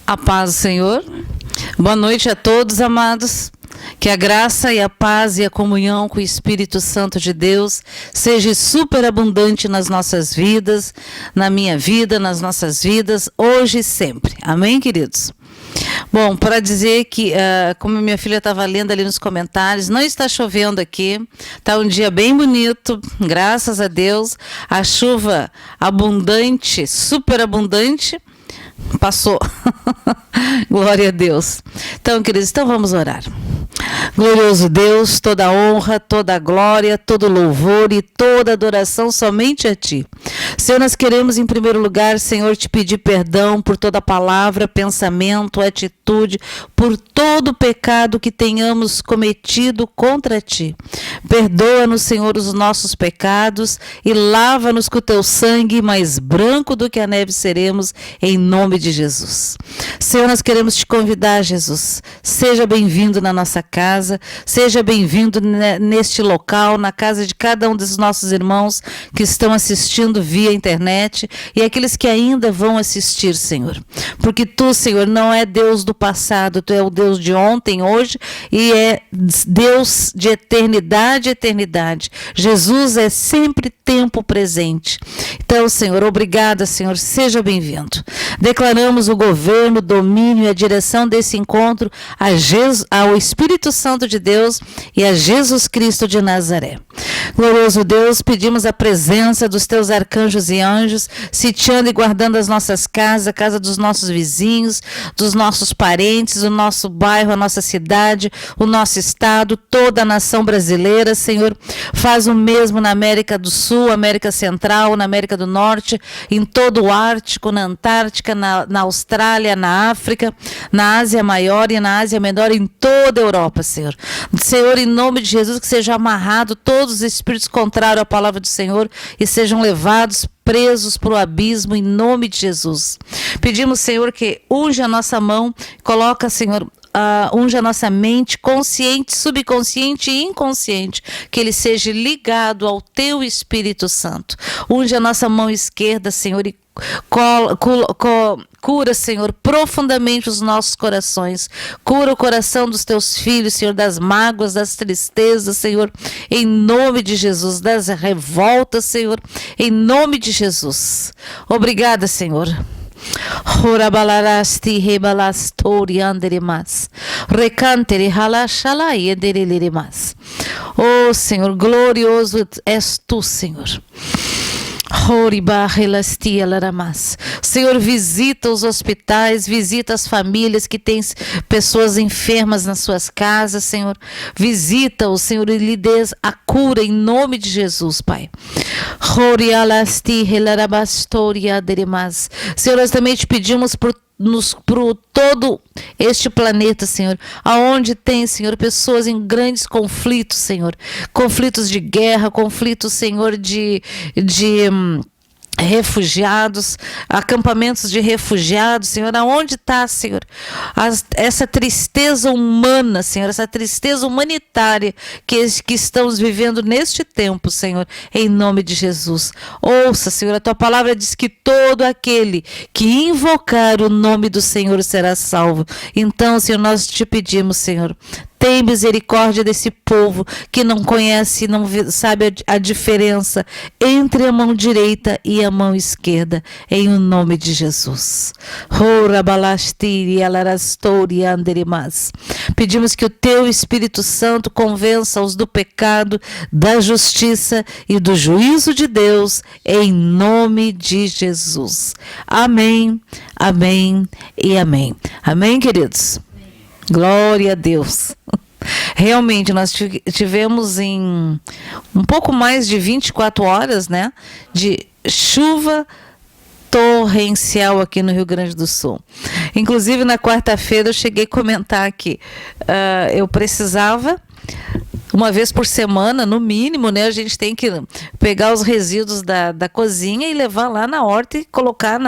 A paz do Senhor. Boa noite a todos, amados. Que a graça e a paz e a comunhão com o Espírito Santo de Deus seja superabundante nas nossas vidas, na minha vida, nas nossas vidas, hoje e sempre. Amém, queridos? Bom, para dizer que, como minha filha estava lendo ali nos comentários, não está chovendo aqui, está um dia bem bonito, graças a Deus, a chuva abundante, superabundante, passou. Glória a Deus. Então, queridos, vamos orar. Glorioso Deus, toda honra, toda glória, todo louvor e toda adoração somente a Ti. Senhor, nós queremos em primeiro lugar, Senhor, Te pedir perdão por toda palavra, pensamento, atitude, por todo pecado que tenhamos cometido contra Ti. Perdoa-nos, Senhor, os nossos pecados e lava-nos com o Teu sangue, mais branco do que a neve seremos, em nome de Jesus. Senhor, nós queremos Te convidar, Jesus, seja bem-vindo na nossa casa, seja bem-vindo neste local, na casa de cada um dos nossos irmãos que estão assistindo via internet e aqueles que ainda vão assistir, Senhor. Porque Tu, Senhor, não é Deus do passado, Tu é o Deus de ontem, hoje e é Deus de eternidade a eternidade. Jesus é sempre tempo presente. Então, Senhor, obrigada, Senhor, seja bem-vindo. Declaramos o governo, o domínio e a direção desse encontro ao Espírito Santo de Deus e a Jesus Cristo de Nazaré. Glorioso Deus, pedimos a presença dos Teus arcanjos e anjos, sitiando e guardando as nossas casas, a casa dos nossos vizinhos, dos nossos parentes, o nosso bairro, a nossa cidade, o nosso estado, toda a nação brasileira, Senhor. Faz o mesmo na América do Sul, América Central, na América do Norte, em todo o Ártico, na Antártica, na Austrália, na África, na Ásia Maior e na Ásia Menor, em toda a Europa, Senhor. Senhor, em nome de Jesus, que seja amarrado todos os espíritos contrários à palavra do Senhor e sejam levados presos para o abismo em nome de Jesus. Pedimos, Senhor, que unja a nossa mão, coloca, Senhor, unja a nossa mente, consciente, subconsciente e inconsciente, que ele seja ligado ao Teu Espírito Santo. Unja a nossa mão esquerda, Senhor, e cura, Senhor, profundamente os nossos corações. Cura o coração dos Teus filhos, Senhor, das mágoas, das tristezas, Senhor, em nome de Jesus, das revoltas, Senhor, em nome de Jesus. Obrigada, Senhor. Horabalarasti rebalastori anderemas recantere halashalai edereleremas. Oh, Senhor, glorioso és Tu, Senhor. Senhor, visita os hospitais, visita as famílias que têm pessoas enfermas nas suas casas, Senhor. Visita-os, Senhor, e lhe dê a cura em nome de Jesus, Pai. Senhor, nós também te pedimos por todo este planeta, Senhor, aonde tem, Senhor, pessoas em grandes conflitos, Senhor, conflitos de guerra, conflitos, Senhor, de refugiados, acampamentos de refugiados, Senhor, aonde está, Senhor, essa tristeza humana, Senhor, essa tristeza humanitária que estamos vivendo neste tempo, Senhor, em nome de Jesus. Ouça, Senhor, a Tua palavra diz que todo aquele que invocar o nome do Senhor será salvo. Então, Senhor, nós te pedimos, Senhor, tem misericórdia desse povo que não conhece, não sabe a diferença entre a mão direita e a mão esquerda, em o nome de Jesus. Pedimos que o Teu Espírito Santo convença-os do pecado, da justiça e do juízo de Deus, em nome de Jesus. Amém, amém e amém. Amém, queridos? Glória a Deus. Realmente, nós tivemos em um pouco mais de 24 horas, né, de chuva torrencial aqui no Rio Grande do Sul. Inclusive, na quarta-feira, eu cheguei a comentar que eu precisava, uma vez por semana, no mínimo, né, a gente tem que pegar os resíduos da cozinha e levar lá na horta e colocar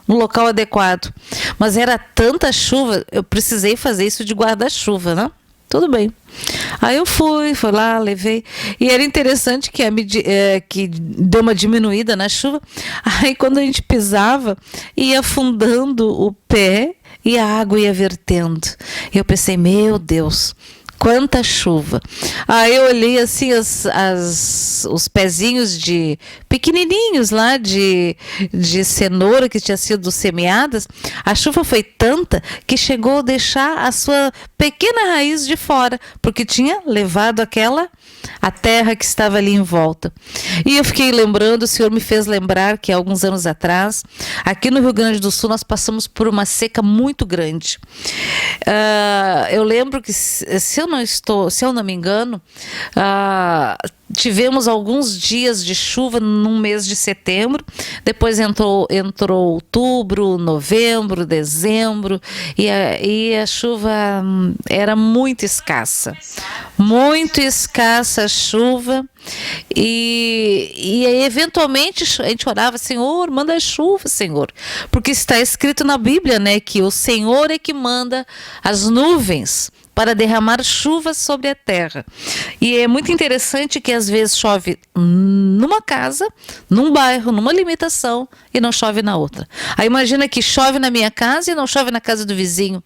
no local adequado. Mas era tanta chuva, eu precisei fazer isso de guarda-chuva, né? Tudo bem. Aí eu fui lá, levei. E era interessante que, que deu uma diminuída na chuva. Aí quando a gente pisava, ia afundando o pé e a água ia vertendo. Eu pensei, meu Deus, quanta chuva. Aí eu olhei assim os pezinhos de pequenininhos lá de cenoura que tinha sido semeadas. A chuva foi tanta que chegou a deixar a sua pequena raiz de fora, porque tinha levado a terra que estava ali em volta. E eu fiquei lembrando, o Senhor me fez lembrar que alguns anos atrás, aqui no Rio Grande do Sul, nós passamos por uma seca muito grande. Eu lembro que, se eu não me engano, tivemos alguns dias de chuva no mês de setembro, depois entrou outubro, novembro, dezembro, e a chuva era muito escassa a chuva, e aí, eventualmente a gente orava, Senhor, manda chuva, Senhor, porque está escrito na Bíblia, né, que o Senhor é que manda as nuvens para derramar chuva sobre a terra. E é muito interessante que às vezes chove numa casa, num bairro, numa limitação, e não chove na outra. Aí imagina que chove na minha casa e não chove na casa do vizinho.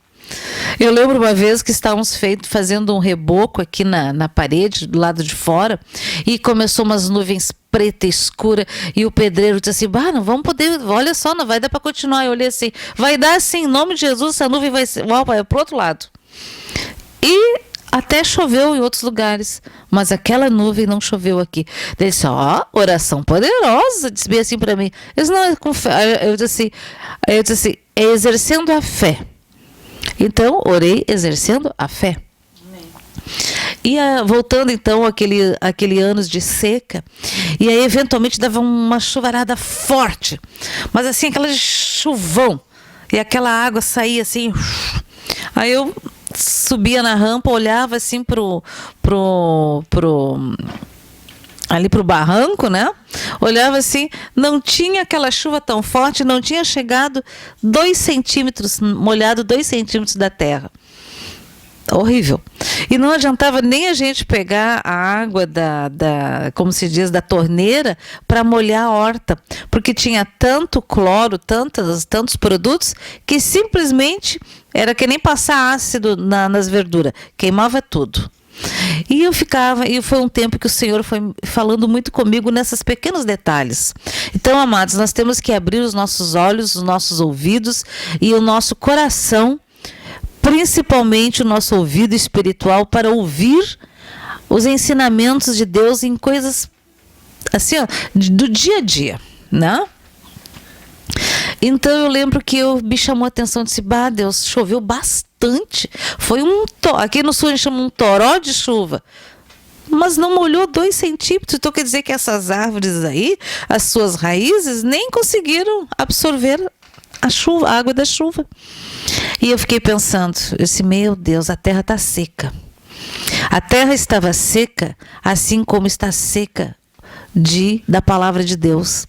Eu lembro uma vez que estávamos fazendo um reboco aqui na parede, do lado de fora, e começou umas nuvens preta escura, e o pedreiro disse assim, não vamos poder, olha só, não vai dar para continuar. Eu olhei assim, vai dar sim, em nome de Jesus, essa nuvem vai para o outro lado. E até choveu em outros lugares, mas aquela nuvem não choveu aqui. Ele disse, oração poderosa, disse bem assim para mim. Eu disse, não, é com fé. Eu disse assim, é exercendo a fé. Então, orei exercendo a fé. Amém. E voltando então aquele anos de seca, e aí eventualmente dava uma chuvarada forte, mas assim, aquela chuvão, e aquela água saía assim, aí eu subia na rampa, olhava assim ali pro barranco, né? Olhava assim, não tinha aquela chuva tão forte, não tinha chegado 2 centímetros, molhado 2 centímetros da terra. Horrível. E não adiantava nem a gente pegar a água como se diz, da torneira para molhar a horta, porque tinha tanto cloro, tantos produtos, que simplesmente era que nem passar ácido nas verduras, queimava tudo. E foi um tempo que o Senhor foi falando muito comigo nesses pequenos detalhes. Então, amados, nós temos que abrir os nossos olhos, os nossos ouvidos e o nosso coração, principalmente o nosso ouvido espiritual, para ouvir os ensinamentos de Deus em coisas assim, do dia a dia, né? Então eu lembro que me chamou a atenção, disse, Deus, choveu bastante, foi aqui no sul a gente chama um toró de chuva, mas não molhou 2 centímetros, então quer dizer que essas árvores aí, as suas raízes, nem conseguiram absorver a água da chuva. E eu fiquei pensando, eu disse, meu Deus, a terra está seca. A terra estava seca, assim como está seca da palavra de Deus.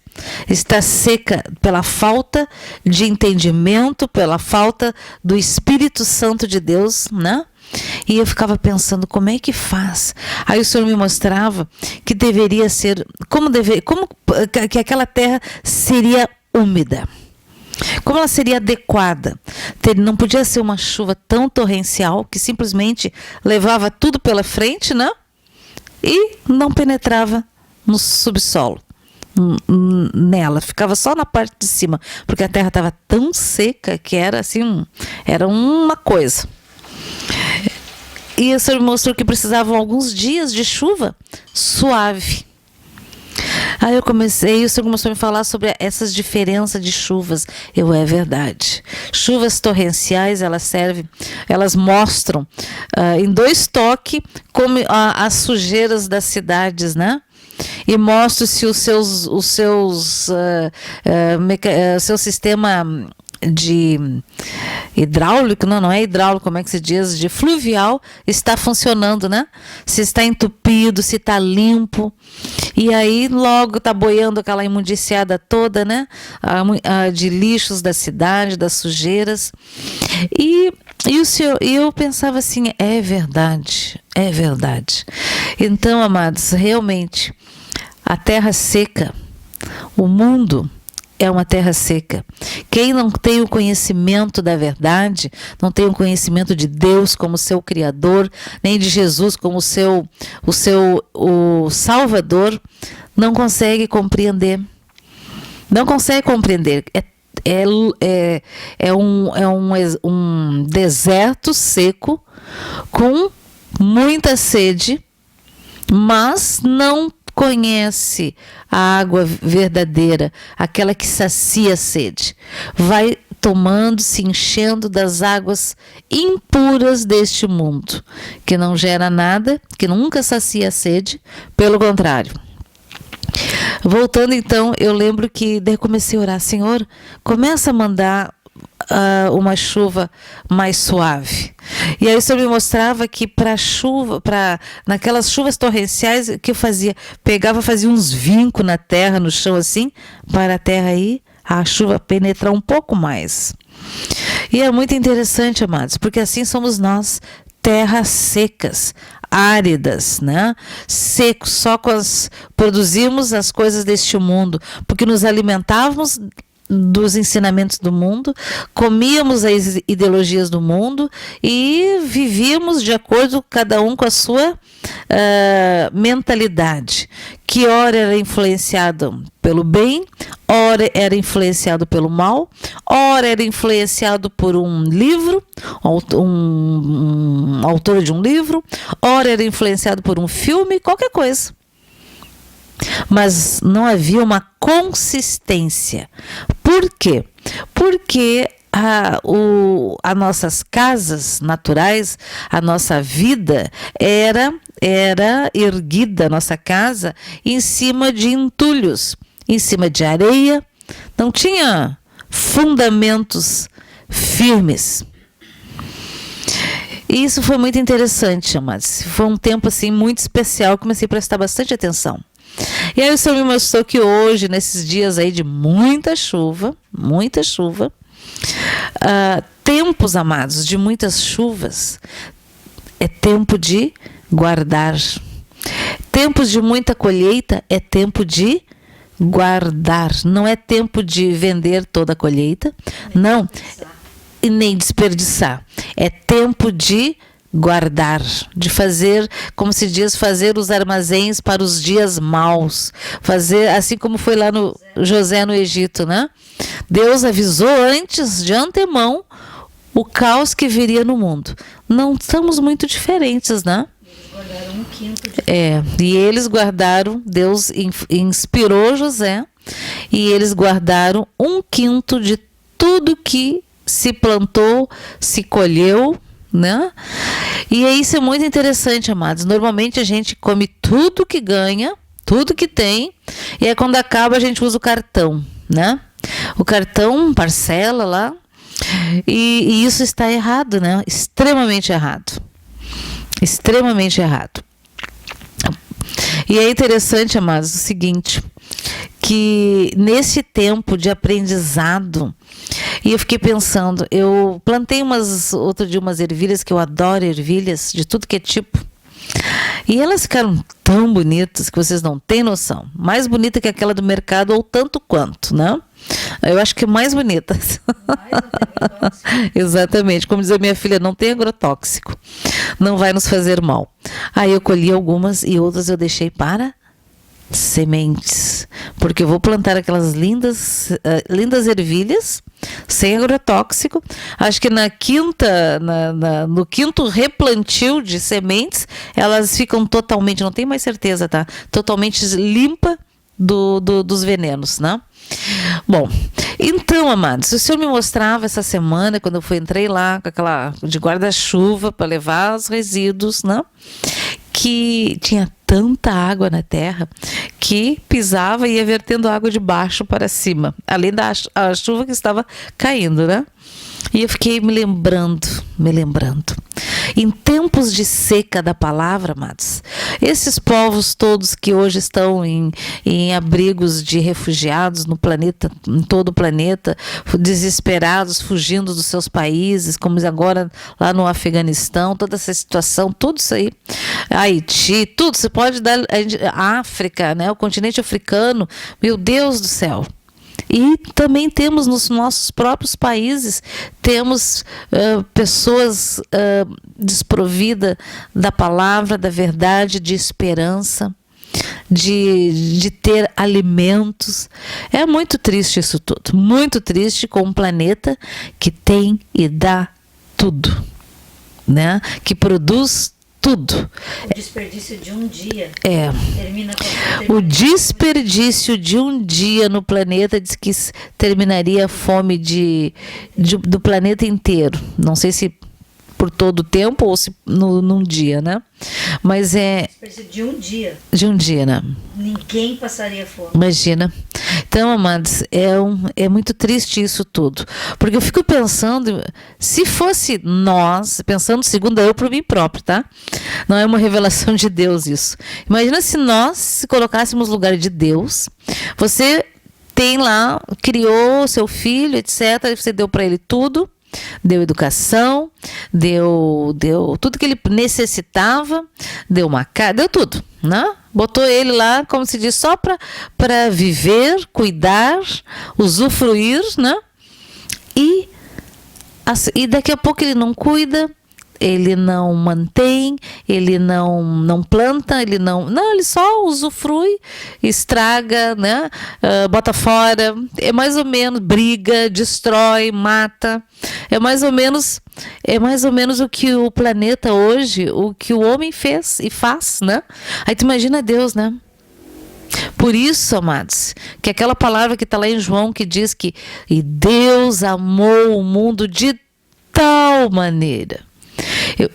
Está seca pela falta de entendimento, pela falta do Espírito Santo de Deus, né? E eu ficava pensando, como é que faz? Aí o Senhor me mostrava que deveria ser, que aquela terra seria úmida. Como ela seria adequada? Não podia ser uma chuva tão torrencial que simplesmente levava tudo pela frente, né? E não penetrava no subsolo, nela, ficava só na parte de cima, porque a terra estava tão seca que era assim, era uma coisa. E o Senhor mostrou que precisavam alguns dias de chuva suave. Aí o Senhor começou a me falar sobre essas diferenças de chuvas. É verdade. Chuvas torrenciais, elas mostram em 2 toques como as sujeiras das cidades, né? E mostram se o seu sistema de hidráulico, não é hidráulico, como é que se diz, de fluvial, está funcionando, né? Se está entupido, se está limpo, e aí logo está boiando aquela imundiciada toda, né? De lixos da cidade, das sujeiras, e eu pensava assim, é verdade. Então, amados, realmente, a terra seca, o mundo é uma terra seca. Quem não tem o conhecimento da verdade, não tem o conhecimento de Deus como seu Criador, nem de Jesus como o Salvador, não consegue compreender. Não consegue compreender. É um deserto seco com muita sede, mas não conhece a água verdadeira, aquela que sacia a sede. Vai tomando, se enchendo das águas impuras deste mundo, que não gera nada, que nunca sacia a sede, pelo contrário. Voltando então, eu lembro que daí comecei a orar, Senhor, começa a mandar uma chuva mais suave. E aí o Senhor me mostrava que naquelas chuvas torrenciais, que eu fazia? Pegava, fazia uns vincos na terra, no chão assim, para a terra aí, a chuva penetrar um pouco mais. E é muito interessante, amados, porque assim somos nós, terras secas, áridas, né? Secos, só produzimos as coisas deste mundo, porque nos alimentávamos dos ensinamentos do mundo, comíamos as ideologias do mundo e vivíamos de acordo, cada um com a sua mentalidade, que ora era influenciado pelo bem, ora era influenciado pelo mal, ora era influenciado por um livro, um autor de um livro, ora era influenciado por um filme, qualquer coisa. Mas não havia uma consistência. Por quê? Porque as nossas casas naturais, a nossa vida era erguida, a nossa casa, em cima de entulhos, em cima de areia, não tinha fundamentos firmes. E isso foi muito interessante, amados. Foi um tempo assim muito especial, comecei a prestar bastante atenção. E aí o Senhor me mostrou que hoje, nesses dias aí de muita chuva, tempos, amados, de muitas chuvas, é tempo de guardar. Tempos de muita colheita é tempo de guardar. Não é tempo de vender toda a colheita, não, e nem desperdiçar. É tempo de guardar, de fazer, como se diz, fazer os armazéns para os dias maus, fazer assim como foi lá no José no Egito, né? Deus avisou antes, de antemão, o caos que viria no mundo. Não estamos muito diferentes, né? Eles guardaram 1/5 e eles guardaram, Deus inspirou José, e eles guardaram 1/5 de tudo que se plantou, se colheu, né? E isso é muito interessante, amados. Normalmente a gente come tudo que ganha, tudo que tem, e aí quando acaba a gente usa o cartão, né? O cartão parcela lá, e isso está errado, né? Extremamente errado. Extremamente errado. E é interessante, amados, o seguinte, que nesse tempo de aprendizado, e eu fiquei pensando, eu plantei outro dia umas ervilhas, que eu adoro ervilhas, de tudo que é tipo, e elas ficaram tão bonitas que vocês não têm noção. Mais bonita que aquela do mercado, ou tanto quanto, né? Eu acho que é mais bonita. Exatamente, como diz a minha filha, não tem agrotóxico, não vai nos fazer mal. Aí eu colhi algumas e outras eu deixei para sementes, porque eu vou plantar aquelas lindas ervilhas sem agrotóxico. Acho que no quinto replantio de sementes, elas ficam totalmente, não tenho mais certeza, tá? Totalmente limpa dos venenos, né? Bom, então, amados, o Senhor me mostrava essa semana, quando eu entrei lá com aquela de guarda-chuva para levar os resíduos, né? Que tinha tanta água na terra que pisava e ia vertendo água de baixo para cima, além da chuva que estava caindo, né? E eu fiquei me lembrando. Em tempos de seca da palavra, amados, esses povos todos que hoje estão em abrigos de refugiados no planeta, em todo o planeta, desesperados, fugindo dos seus países, como agora lá no Afeganistão, toda essa situação, tudo isso aí, Haiti, tudo, você pode dar a África, né, o continente africano, meu Deus do céu. E também temos nos nossos próprios países, temos pessoas desprovidas da palavra, da verdade, de esperança, de ter alimentos. É muito triste isso tudo, muito triste com um planeta que tem e dá tudo, né? Que produz tudo. O desperdício de um dia termina o desperdício de um dia no planeta diz que terminaria a fome do planeta inteiro. Não sei se por todo o tempo ou se num dia, né? Mas de um dia. De um dia, né? Ninguém passaria fome. Imagina. Então, amados, é muito triste isso tudo. Porque eu fico pensando, se fosse nós, pensando segundo eu por mim próprio, tá? Não é uma revelação de Deus isso. Imagina se nós se colocássemos no lugar de Deus. Você tem lá, criou seu filho, etc. Você deu para ele tudo. Deu educação, deu tudo que ele necessitava, deu tudo, né? Botou ele lá, como se diz, só para viver, cuidar, usufruir, né? E daqui a pouco ele não cuida, ele não mantém, ele não planta, ele só usufrui, estraga, né? Bota fora, é mais ou menos, briga, destrói, mata, é mais ou menos o que o planeta hoje, o que o homem fez e faz, né? Aí tu imagina Deus, né? Por isso, amados, que aquela palavra que está lá em João que diz que e Deus amou o mundo de tal maneira.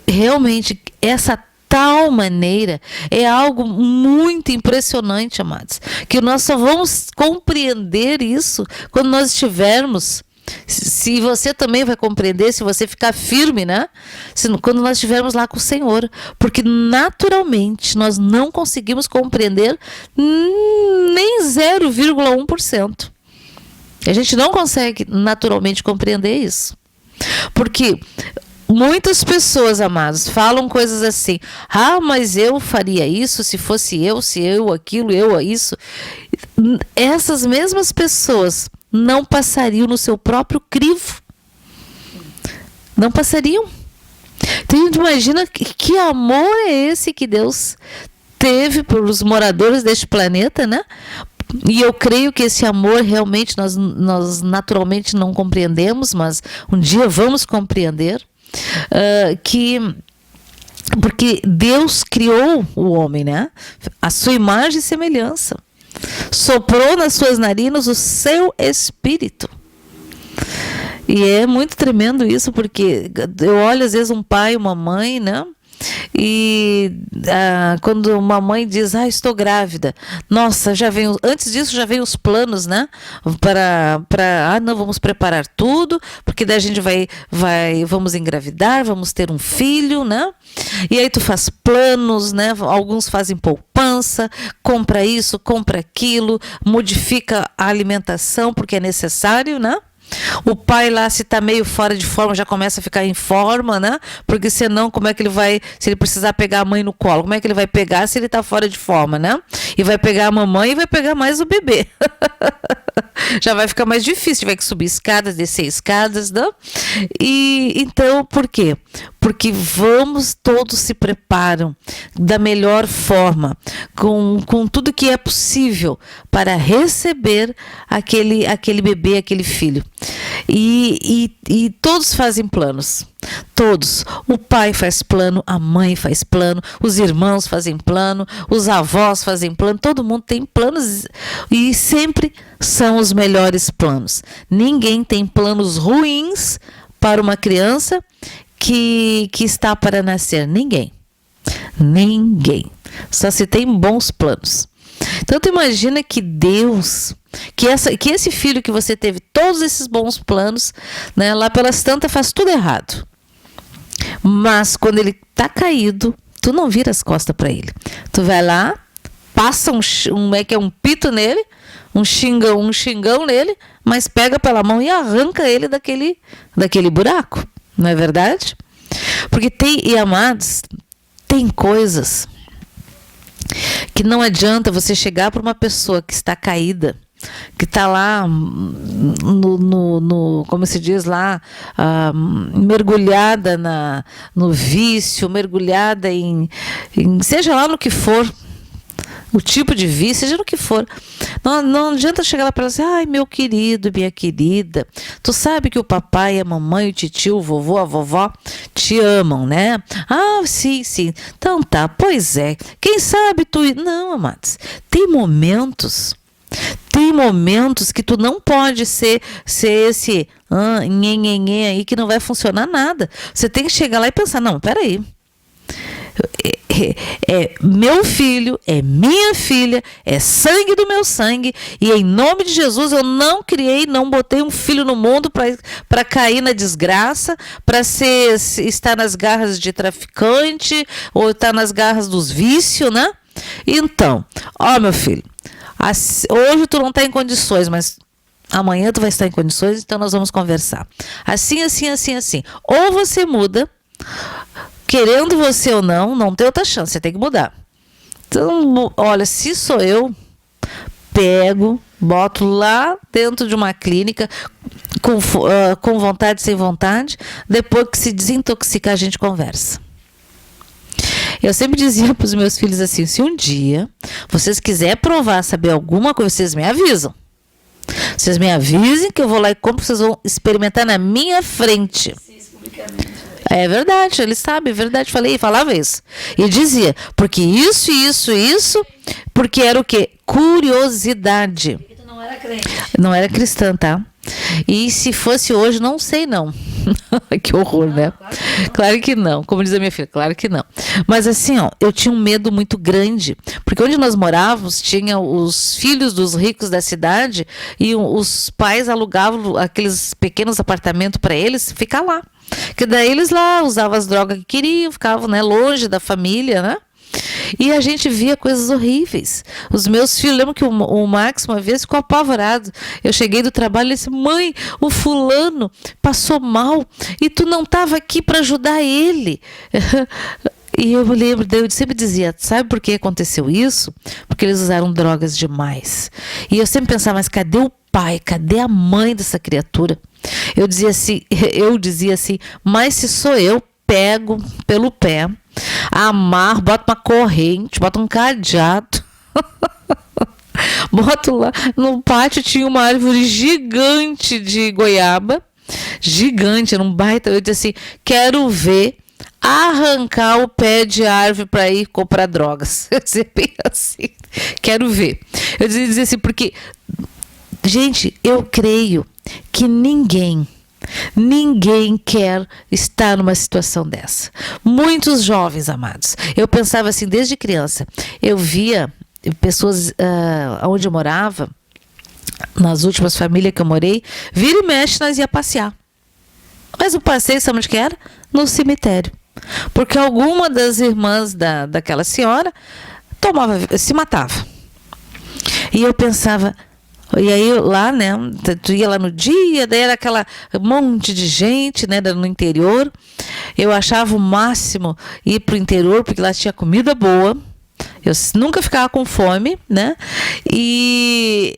Realmente, essa tal maneira é algo muito impressionante, amados, que nós só vamos compreender isso quando nós estivermos, se você também vai compreender, se você ficar firme, né? Quando nós estivermos lá com o Senhor, porque naturalmente nós não conseguimos compreender nem 0,1%. A gente não consegue naturalmente compreender isso, porque muitas pessoas, amados, falam coisas assim: ah, mas eu faria isso se fosse eu, se eu aquilo, eu isso. Essas mesmas pessoas não passariam no seu próprio crivo. Não passariam. Então, imagina que amor é esse que Deus teve para os moradores deste planeta, né? E eu creio que esse amor realmente nós naturalmente não compreendemos, mas um dia vamos compreender. Porque Deus criou o homem, né? A sua imagem e semelhança, soprou nas suas narinas o seu espírito. E é muito tremendo isso, porque eu olho às vezes um pai, uma mãe, né? E quando uma mãe diz, estou grávida, nossa, antes disso já vem os planos, né? Não, vamos preparar tudo, porque daí a gente vamos engravidar, vamos ter um filho, né? E aí tu faz planos, né? Alguns fazem poupança, compra isso, compra aquilo, modifica a alimentação porque é necessário, né? O pai lá, se está meio fora de forma, já começa a ficar em forma, né? Porque senão, como é que ele vai, se ele precisar pegar a mãe no colo, como é que ele vai pegar se ele está fora de forma, né? E vai pegar a mamãe e vai pegar mais o bebê. Já vai ficar mais difícil, vai que subir escadas, descer escadas, né? E então, por quê? Porque todos se preparam da melhor forma, com tudo que é possível para receber aquele bebê, aquele filho. E todos fazem planos. Todos. O pai faz plano, a mãe faz plano, os irmãos fazem plano, os avós fazem plano, todo mundo tem planos e sempre são os melhores planos. Ninguém tem planos ruins para uma criança que está para nascer. Ninguém. Só se tem bons planos. Então tu imagina que Deus, que esse filho que você teve todos esses bons planos, né, lá pelas tantas faz tudo errado. Mas quando ele está caído, tu não vira as costas para ele. Tu vai lá, passa um pito nele, um xingão nele, mas pega pela mão e arranca ele daquele buraco. Não é verdade? Porque amados, tem coisas que não adianta você chegar para uma pessoa que está caída que está lá como se diz lá, mergulhada no vício, mergulhada em seja lá no que for, o tipo de vício, seja no que for. Não adianta chegar lá para ela assim, ai, meu querido, minha querida, tu sabe que o papai, a mamãe, o titio, o vovô, a vovó te amam, né? Ah, sim, sim. Então tá, pois é. Quem sabe tu... Não, amados, tem momentos que tu não pode ser esse nhenhenhen aí que não vai funcionar nada. Você tem que chegar lá e pensar, não, peraí. É meu filho, é minha filha, é sangue do meu sangue, e em nome de Jesus eu não criei, não botei um filho no mundo para cair na desgraça, para estar nas garras de traficante ou estar nas garras dos vícios, né? Então, ó, meu filho, hoje tu não está em condições, mas amanhã tu vai estar em condições, então nós vamos conversar. Assim, assim, assim, assim. Ou você muda, querendo você ou não tem outra chance, você tem que mudar. Então, olha, se sou eu, pego, boto lá dentro de uma clínica, com vontade, sem vontade, depois que se desintoxicar, a gente conversa. Eu sempre dizia para os meus filhos assim, se um dia vocês quiserem provar, saber alguma coisa, vocês me avisam. Vocês me avisem que eu vou lá e compro, vocês vão experimentar na minha frente. É verdade, ele sabe, é verdade, falava isso. E dizia, porque isso, porque era o quê? Curiosidade. Porque tu não era crente. Não era cristã, tá? E se fosse hoje, não sei não. Que horror, não, né? Claro que não, como diz a minha filha, claro que não. Mas assim, ó, eu tinha um medo muito grande, porque onde nós morávamos, tinha os filhos dos ricos da cidade e os pais alugavam aqueles pequenos apartamentos para eles ficar lá. Que daí eles lá usavam as drogas que queriam, ficavam, né, longe da família, né? E a gente via coisas horríveis. Os meus filhos, lembro que o Max uma vez ficou apavorado. Eu cheguei do trabalho e disse, mãe, o fulano passou mal e tu não estava aqui para ajudar ele. E eu me lembro, eu sempre dizia, sabe por que aconteceu isso? Porque eles usaram drogas demais. E eu sempre pensava, mas cadê o pai? Cadê a mãe dessa criatura? Eu dizia assim, mas se sou eu, pego pelo pé, amarro, boto uma corrente, boto um cadeado, boto lá, no pátio tinha uma árvore gigante de goiaba, gigante, era um baita, eu disse assim, quero ver arrancar o pé de árvore para ir comprar drogas. Eu dizia bem assim, quero ver. Eu dizia assim, porque, gente, eu creio que ninguém quer estar numa situação dessa. Muitos jovens, amados. Eu pensava assim, desde criança, eu via pessoas onde eu morava, nas últimas famílias que eu morei, vira e mexe, nós ia passear. Mas o passeio, sabe onde que era? No cemitério. Porque alguma das irmãs daquela senhora se matava. E eu pensava... E aí lá, né, tu ia lá no dia, daí era aquela monte de gente, né, no interior. Eu achava o máximo ir pro interior, porque lá tinha comida boa. Eu nunca ficava com fome, né? E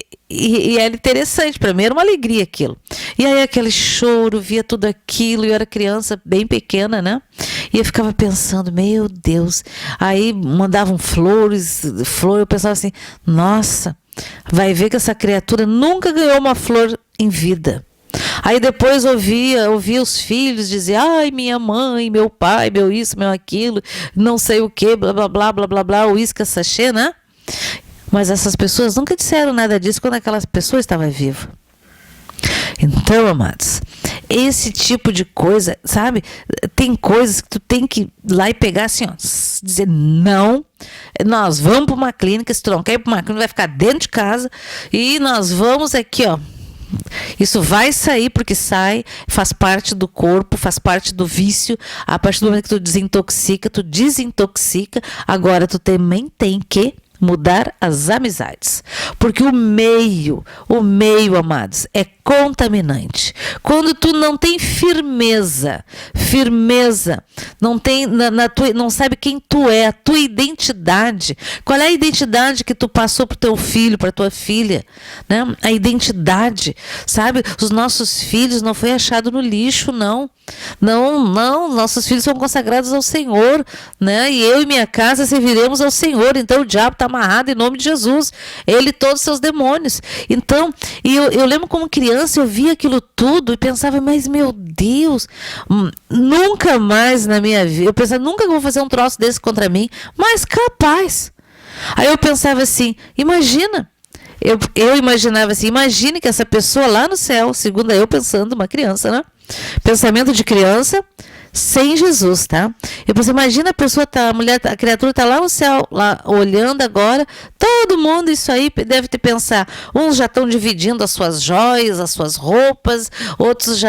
era interessante, para mim era uma alegria aquilo. E aí aquele choro, via tudo aquilo, eu era criança bem pequena, né? E eu ficava pensando, meu Deus. Aí mandavam flores, eu pensava assim, nossa, vai ver que essa criatura nunca ganhou uma flor em vida. Aí depois ouvia os filhos dizer, ai, minha mãe, meu pai, meu isso, meu aquilo, não sei o que, blá, blá, blá, blá, blá, blá, uísque, sachê, né? Mas essas pessoas nunca disseram nada disso quando aquela pessoa estava viva. Então, amados, esse tipo de coisa, sabe? Tem coisas que tu tem que ir lá e pegar assim, ó, dizer não, nós vamos para uma clínica, se tu não quer ir para uma clínica, vai ficar dentro de casa e nós vamos aqui, ó. Isso vai sair porque sai, faz parte do corpo, faz parte do vício. A partir do momento que tu desintoxica, agora tu também tem que mudar as amizades. Porque o meio, amados, é contaminante. Quando tu não tem firmeza, não sabe quem tu é, a tua identidade. Qual é a identidade que tu passou para o teu filho, para tua filha, né? A identidade, sabe? Os nossos filhos não foi achado no lixo, não. Não, nossos filhos são consagrados ao Senhor, né? E eu e minha casa serviremos ao Senhor. Então o diabo está amarrado em nome de Jesus, ele e todos os seus demônios. Então, eu lembro como criança, eu via aquilo tudo e pensava, mas meu Deus, nunca mais na minha vida, eu pensava, nunca vou fazer um troço desse contra mim, mas capaz. Aí eu pensava assim, imagina, eu imaginava assim, imagine que essa pessoa lá no céu, segundo eu pensando, uma criança, né? Pensamento de criança, sem Jesus, tá? Eu pensei, imagina a pessoa, a criatura está lá no céu, lá olhando agora, todo mundo isso aí deve ter pensar, uns já estão dividindo as suas joias, as suas roupas, outros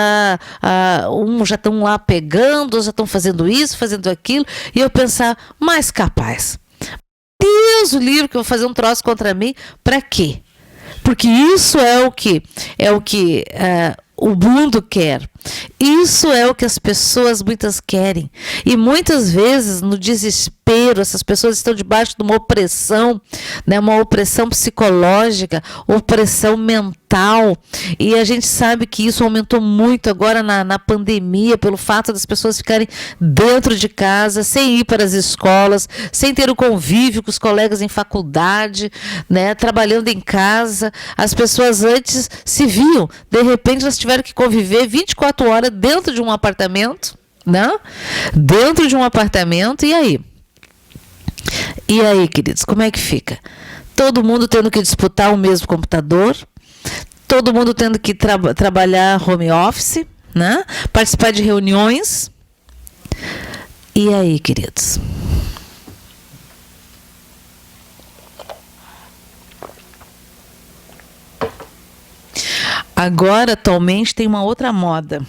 uns já estão lá pegando, outros já estão fazendo isso, fazendo aquilo, e eu pensar, mais capaz. Deus o livre que eu vou fazer um troço contra mim, para quê? Porque isso é o que o mundo quer. Isso é o que as pessoas muitas querem. E muitas vezes, no desespero, essas pessoas estão debaixo de uma opressão, né? Uma opressão psicológica, opressão mental. E a gente sabe que isso aumentou muito agora na pandemia, pelo fato das pessoas ficarem dentro de casa, sem ir para as escolas, sem ter o convívio com os colegas em faculdade, né? Trabalhando em casa. As pessoas antes se viam, de repente elas tiveram que conviver 24 horas dentro de um apartamento, né? Dentro de um apartamento, e aí? E aí, queridos, como é que fica? Todo mundo tendo que disputar o mesmo computador, todo mundo tendo que trabalhar home office, né? Participar de reuniões. E aí, queridos? Agora, atualmente, tem uma outra moda,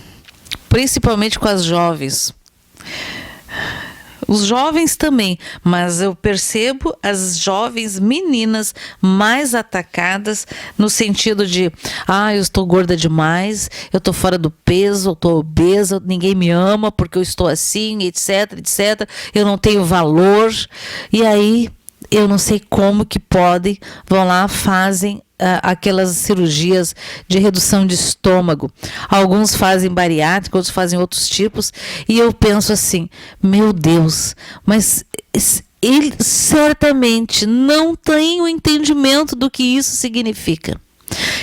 principalmente com as jovens. Os jovens também, mas eu percebo as jovens meninas mais atacadas no sentido de, eu estou gorda demais, eu estou fora do peso, eu estou obesa, ninguém me ama porque eu estou assim, etc, etc, eu não tenho valor. E aí, eu não sei como que podem, vão lá, fazem aquelas cirurgias de redução de estômago. Alguns fazem bariátrica, outros fazem outros tipos, e eu penso assim, meu Deus, mas ele certamente não tem o entendimento do que isso significa.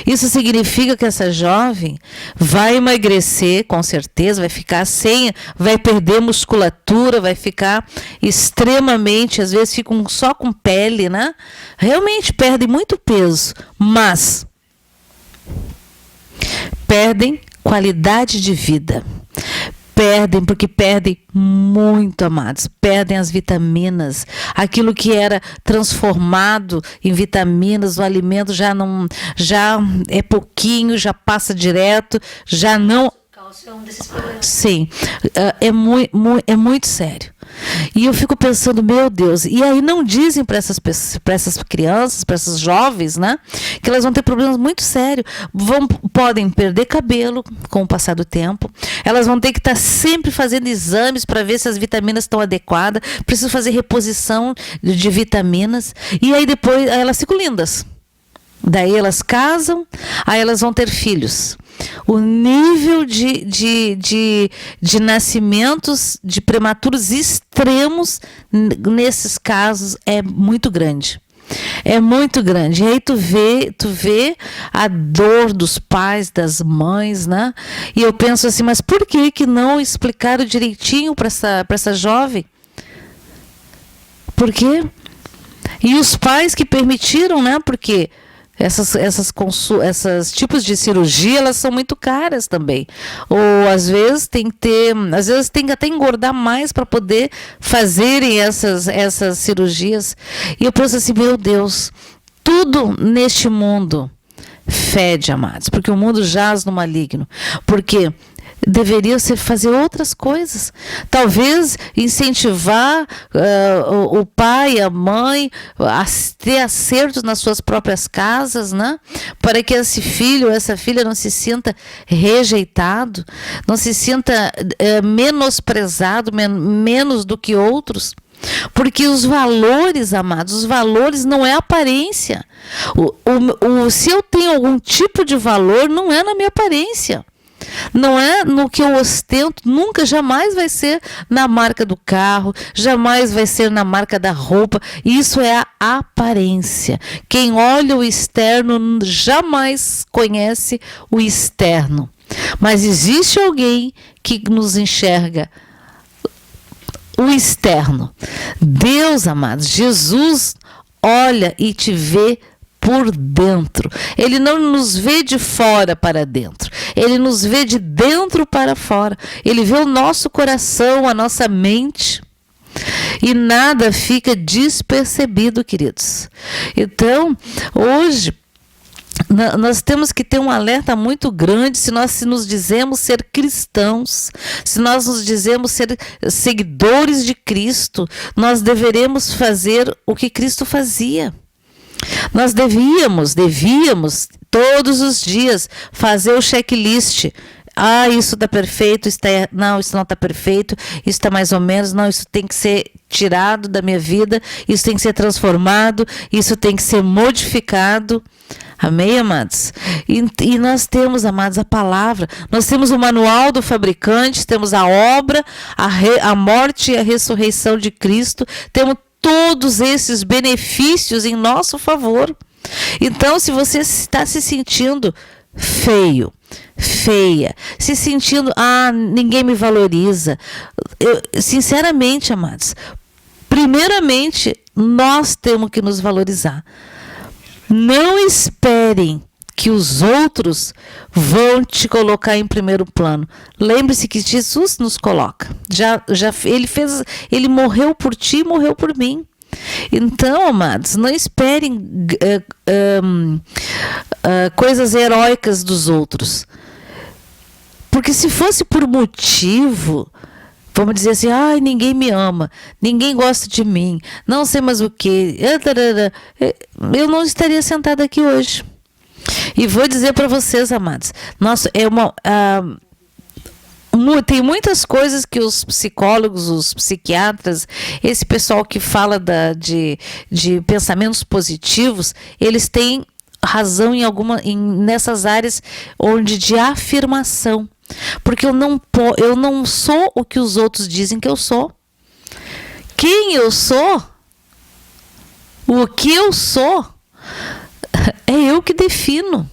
Isso significa que essa jovem vai emagrecer, com certeza, vai perder musculatura, vai ficar extremamente, às vezes ficam só com pele, né? Realmente perdem muito peso, mas perdem qualidade de vida. Perdem, porque perdem muito, amados. Perdem as vitaminas. Aquilo que era transformado em vitaminas, o alimento já é pouquinho, já passa direto, já não... Cálcio é um desses problemas. Sim, é muito sério. E eu fico pensando, meu Deus, e aí não dizem para essas crianças, para essas jovens, né, que elas vão ter problemas muito sérios, podem perder cabelo com o passar do tempo, elas vão ter que estar sempre fazendo exames para ver se as vitaminas estão adequadas, precisam fazer reposição de vitaminas, e aí depois elas ficam lindas. Daí elas casam, aí elas vão ter filhos. O nível de nascimentos de prematuros extremos nesses casos é muito grande. É muito grande. E aí tu vê a dor dos pais, das mães, né? E eu penso assim, mas por que não explicaram direitinho para essa jovem? Por quê? E os pais que permitiram, né? Porque essas tipos de cirurgia, elas são muito caras também. Ou às vezes tem que até engordar mais para poder fazerem essas cirurgias. E eu penso assim, meu Deus, tudo neste mundo fede, amados, porque o mundo jaz no maligno. Porque deveria ser fazer outras coisas. Talvez incentivar o pai, a mãe a ter acertos nas suas próprias casas, né? Para que esse filho ou essa filha não se sinta rejeitado, não se sinta menosprezado, menos do que outros. Porque os valores, amados, os valores não é aparência. Se eu tenho algum tipo de valor, não é na minha aparência. Não é no que eu ostento, nunca, jamais vai ser na marca do carro, jamais vai ser na marca da roupa. Isso é a aparência. Quem olha o externo jamais conhece o externo. Mas existe alguém que nos enxerga o externo. Deus, amados, Jesus olha e te vê por dentro. Ele não nos vê de fora para dentro. Ele nos vê de dentro para fora. Ele vê o nosso coração, a nossa mente. E nada fica despercebido, queridos. Então, hoje, nós temos que ter um alerta muito grande se nos dizemos ser cristãos, se nós nos dizemos ser seguidores de Cristo, nós deveremos fazer o que Cristo fazia. Nós devíamos todos os dias fazer o checklist. Isso está perfeito, não, isso não está perfeito, isso está mais ou menos, não, isso tem que ser tirado da minha vida, isso tem que ser transformado, isso tem que ser modificado. Amém, amados? E nós temos, amados, a palavra, nós temos o manual do fabricante, temos a obra, a morte e a ressurreição de Cristo, temos todos esses benefícios em nosso favor. Então, se você está se sentindo feia, se sentindo, ninguém me valoriza, sinceramente, amados, primeiramente, nós temos que nos valorizar. Não esperem que os outros vão te colocar em primeiro plano. Lembre-se que Jesus nos coloca. Ele morreu por ti e morreu por mim. Então, amados, não esperem coisas heróicas dos outros. Porque se fosse por motivo, vamos dizer assim, ninguém me ama, ninguém gosta de mim, não sei mais o que, eu não estaria sentada aqui hoje. E vou dizer para vocês, amados, tem muitas coisas que os psicólogos, os psiquiatras, esse pessoal que fala de pensamentos positivos, eles têm razão nessas áreas de afirmação. Porque eu não sou o que os outros dizem que eu sou. Quem eu sou, o que eu sou, é eu que defino.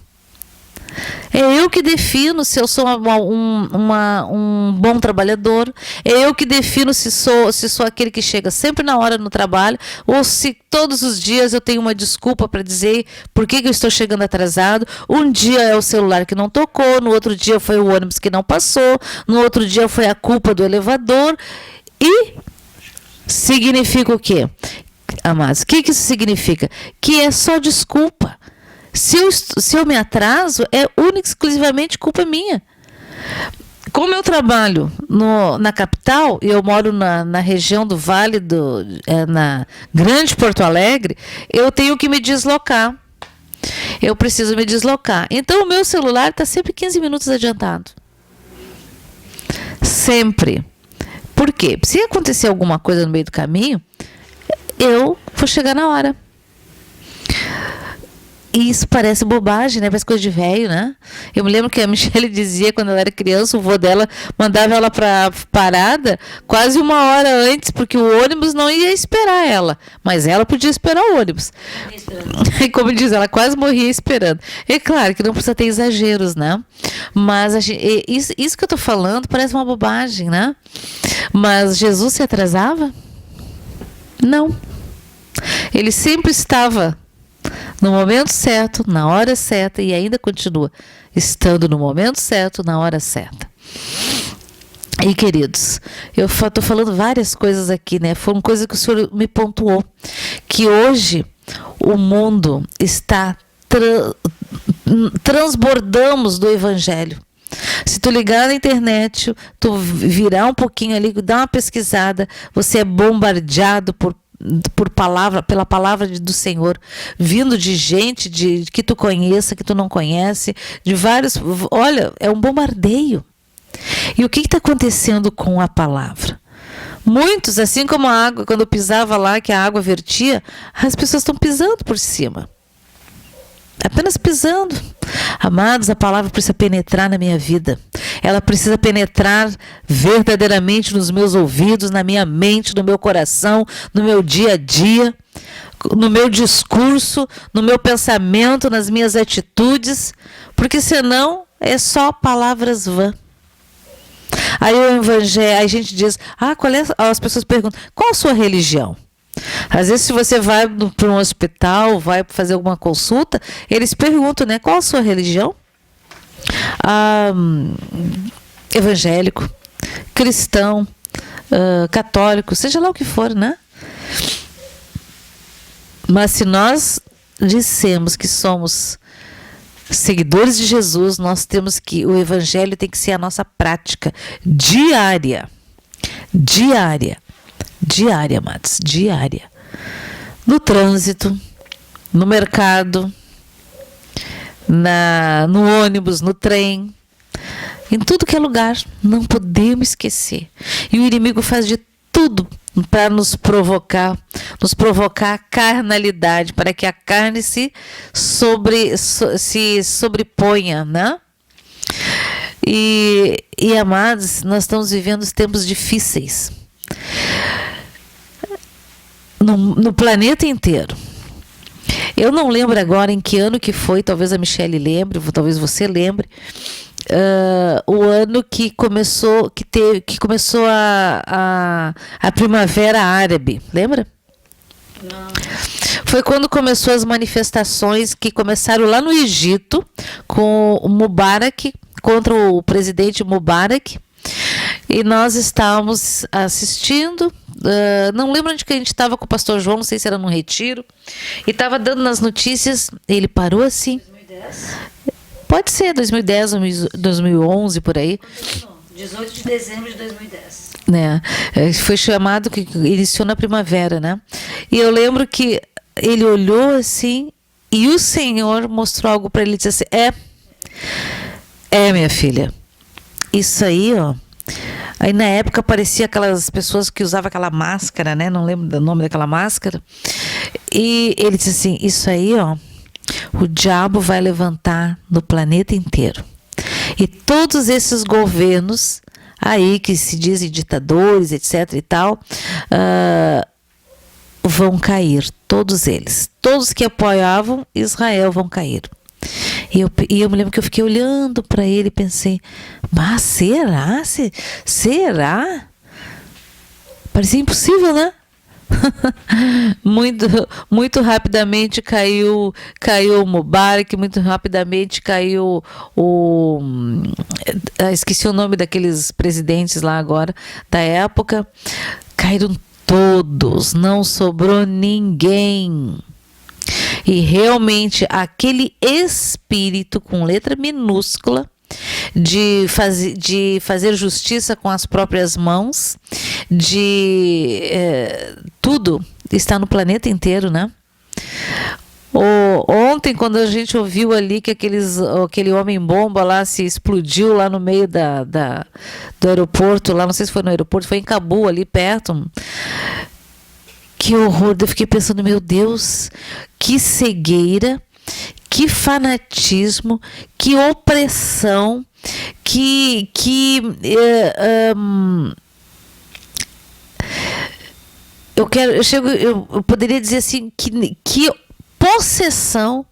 É eu que defino se eu sou um bom trabalhador. É eu que defino se sou aquele que chega sempre na hora no trabalho, ou se todos os dias eu tenho uma desculpa para dizer por que eu estou chegando atrasado. Um dia é o celular que não tocou, no outro dia foi o ônibus que não passou, no outro dia foi a culpa do elevador. E significa o quê? Amados, o que isso significa? Que é só desculpa. Se eu me atraso, é única e exclusivamente culpa minha. Como eu trabalho na capital, eu moro na região do Vale, na Grande Porto Alegre, eu tenho que me deslocar. Eu preciso me deslocar. Então, o meu celular está sempre 15 minutos adiantado. Sempre. Por quê? Se acontecer alguma coisa no meio do caminho, eu vou chegar na hora. E isso parece bobagem, né? Parece coisa de velho, né? Eu me lembro que a Michelle dizia, quando ela era criança, o vô dela mandava ela para parada quase 1 hora antes, porque o ônibus não ia esperar ela. Mas ela podia esperar o ônibus. E como diz, ela quase morria esperando. É claro que não precisa ter exageros, né? Mas isso que eu tô falando parece uma bobagem, né? Mas Jesus se atrasava? Não. Ele sempre estava no momento certo, na hora certa, e ainda continua estando no momento certo, na hora certa. E, queridos, eu estou falando várias coisas aqui, né? Foram coisas que o Senhor me pontuou. Que hoje o mundo está transbordamos do Evangelho. Se tu ligar na internet, tu virar um pouquinho ali, dar uma pesquisada, você é bombardeado pela palavra do Senhor, vindo de gente que tu conheça, que tu não conhece, de vários. Olha, é um bombardeio. E o que está acontecendo com a palavra? Muitos, assim como a água, quando eu pisava lá, que a água vertia, as pessoas estão pisando por cima. Apenas pisando. Amados, a palavra precisa penetrar na minha vida. Ela precisa penetrar verdadeiramente nos meus ouvidos, na minha mente, no meu coração, no meu dia a dia, no meu discurso, no meu pensamento, nas minhas atitudes, porque senão é só palavras vãs. Aí o evangelho, aí a gente diz, as pessoas perguntam, qual a sua religião? Às vezes, se você vai para um hospital, vai fazer alguma consulta, eles perguntam, né, qual a sua religião? Evangélico, cristão, católico, seja lá o que for, né? Mas se nós dissemos que somos seguidores de Jesus, nós temos que, o evangelho tem que ser a nossa prática diária, amados, diária. No trânsito, no mercado, no ônibus, no trem, em tudo que é lugar, não podemos esquecer. E o inimigo faz de tudo para nos provocar a carnalidade, para que a carne se sobreponha, né? E amados, nós estamos vivendo tempos difíceis no planeta inteiro. Eu não lembro agora em que ano que foi, talvez a Michele lembre, talvez você lembre, o ano que começou a Primavera Árabe, lembra? Não. Foi quando começou as manifestações que começaram lá no Egito com o Mubarak, contra o presidente Mubarak, e nós estávamos assistindo, não lembro onde que a gente estava com o pastor João, não sei se era num retiro, e estava dando nas notícias, ele parou assim. 2010? Pode ser 2010, 2011, por aí. 18 de dezembro de 2010. Né? Foi chamado, que iniciou na primavera, né? E eu lembro que ele olhou assim, e o Senhor mostrou algo para ele, e disse assim, minha filha, isso aí, ó. Aí na época aparecia aquelas pessoas que usavam aquela máscara, né? Não lembro do nome daquela máscara. E ele disse assim, isso aí, ó, o diabo vai levantar no planeta inteiro. E todos esses governos aí que se dizem ditadores, etc e tal, vão cair, todos eles. Todos que apoiavam Israel vão cair. E eu me lembro que eu fiquei olhando para ele e pensei, mas será? Será? Parecia impossível, né? muito rapidamente caiu o Mubarak, muito rapidamente caiu esqueci o nome daqueles presidentes lá agora, da época. Caíram todos, não sobrou ninguém. E realmente aquele espírito com letra minúscula de fazer justiça com as próprias mãos, tudo está no planeta inteiro, né? Ontem, quando a gente ouviu ali que aquele homem-bomba lá se explodiu lá no meio do aeroporto, lá não sei se foi no aeroporto, foi em Cabul, ali perto. Que horror, eu fiquei pensando, meu Deus, que cegueira, que fanatismo, que opressão, eu poderia dizer assim, que possessão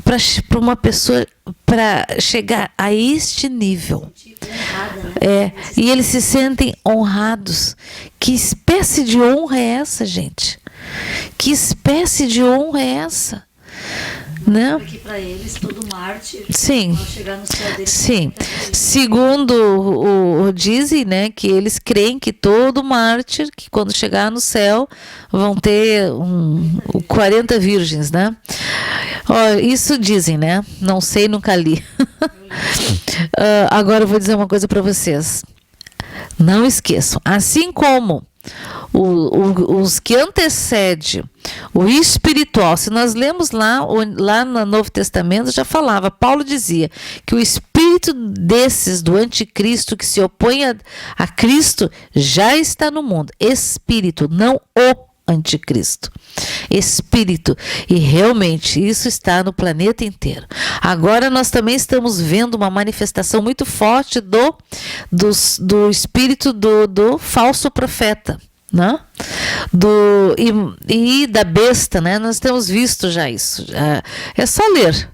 para uma pessoa para chegar a este nível. Honrada, né? E eles se sentem honrados. Que espécie de honra é essa, gente? Que espécie de honra é essa? Né? Porque para eles todo mártir, sim, ao chegar no céu deles, sim. Segundo dizem, né, que eles creem que todo mártir, que quando chegar no céu vão ter 40 virgens, né? Isso dizem, né? Não sei, nunca li. Agora eu vou dizer uma coisa para vocês. Não esqueçam, assim como os que antecedem o espiritual, se nós lemos lá no Novo Testamento, já falava, Paulo dizia que o espírito desses do anticristo que se opõe a Cristo já está no mundo. Espírito, não o anticristo. Espírito. E realmente isso está no planeta inteiro. Agora nós também estamos vendo uma manifestação muito forte do espírito do falso profeta, né? E da besta, né? Nós temos visto já isso. É só ler.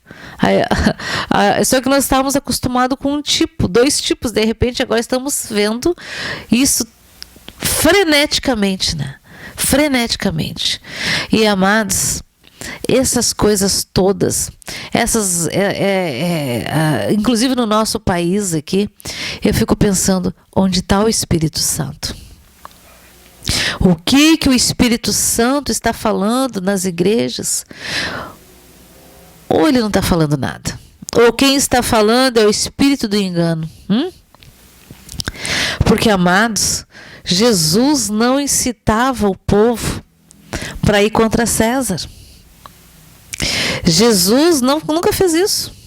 Só que nós estávamos acostumados com dois tipos, de repente agora estamos vendo isso freneticamente, né? Freneticamente. E amados, essas coisas todas, inclusive no nosso país aqui, eu fico pensando, onde está o Espírito Santo? O que o Espírito Santo está falando nas igrejas? Ou ele não está falando nada? Ou quem está falando é o espírito do engano? Porque, amados, Jesus não incitava o povo para ir contra César. Jesus nunca fez isso.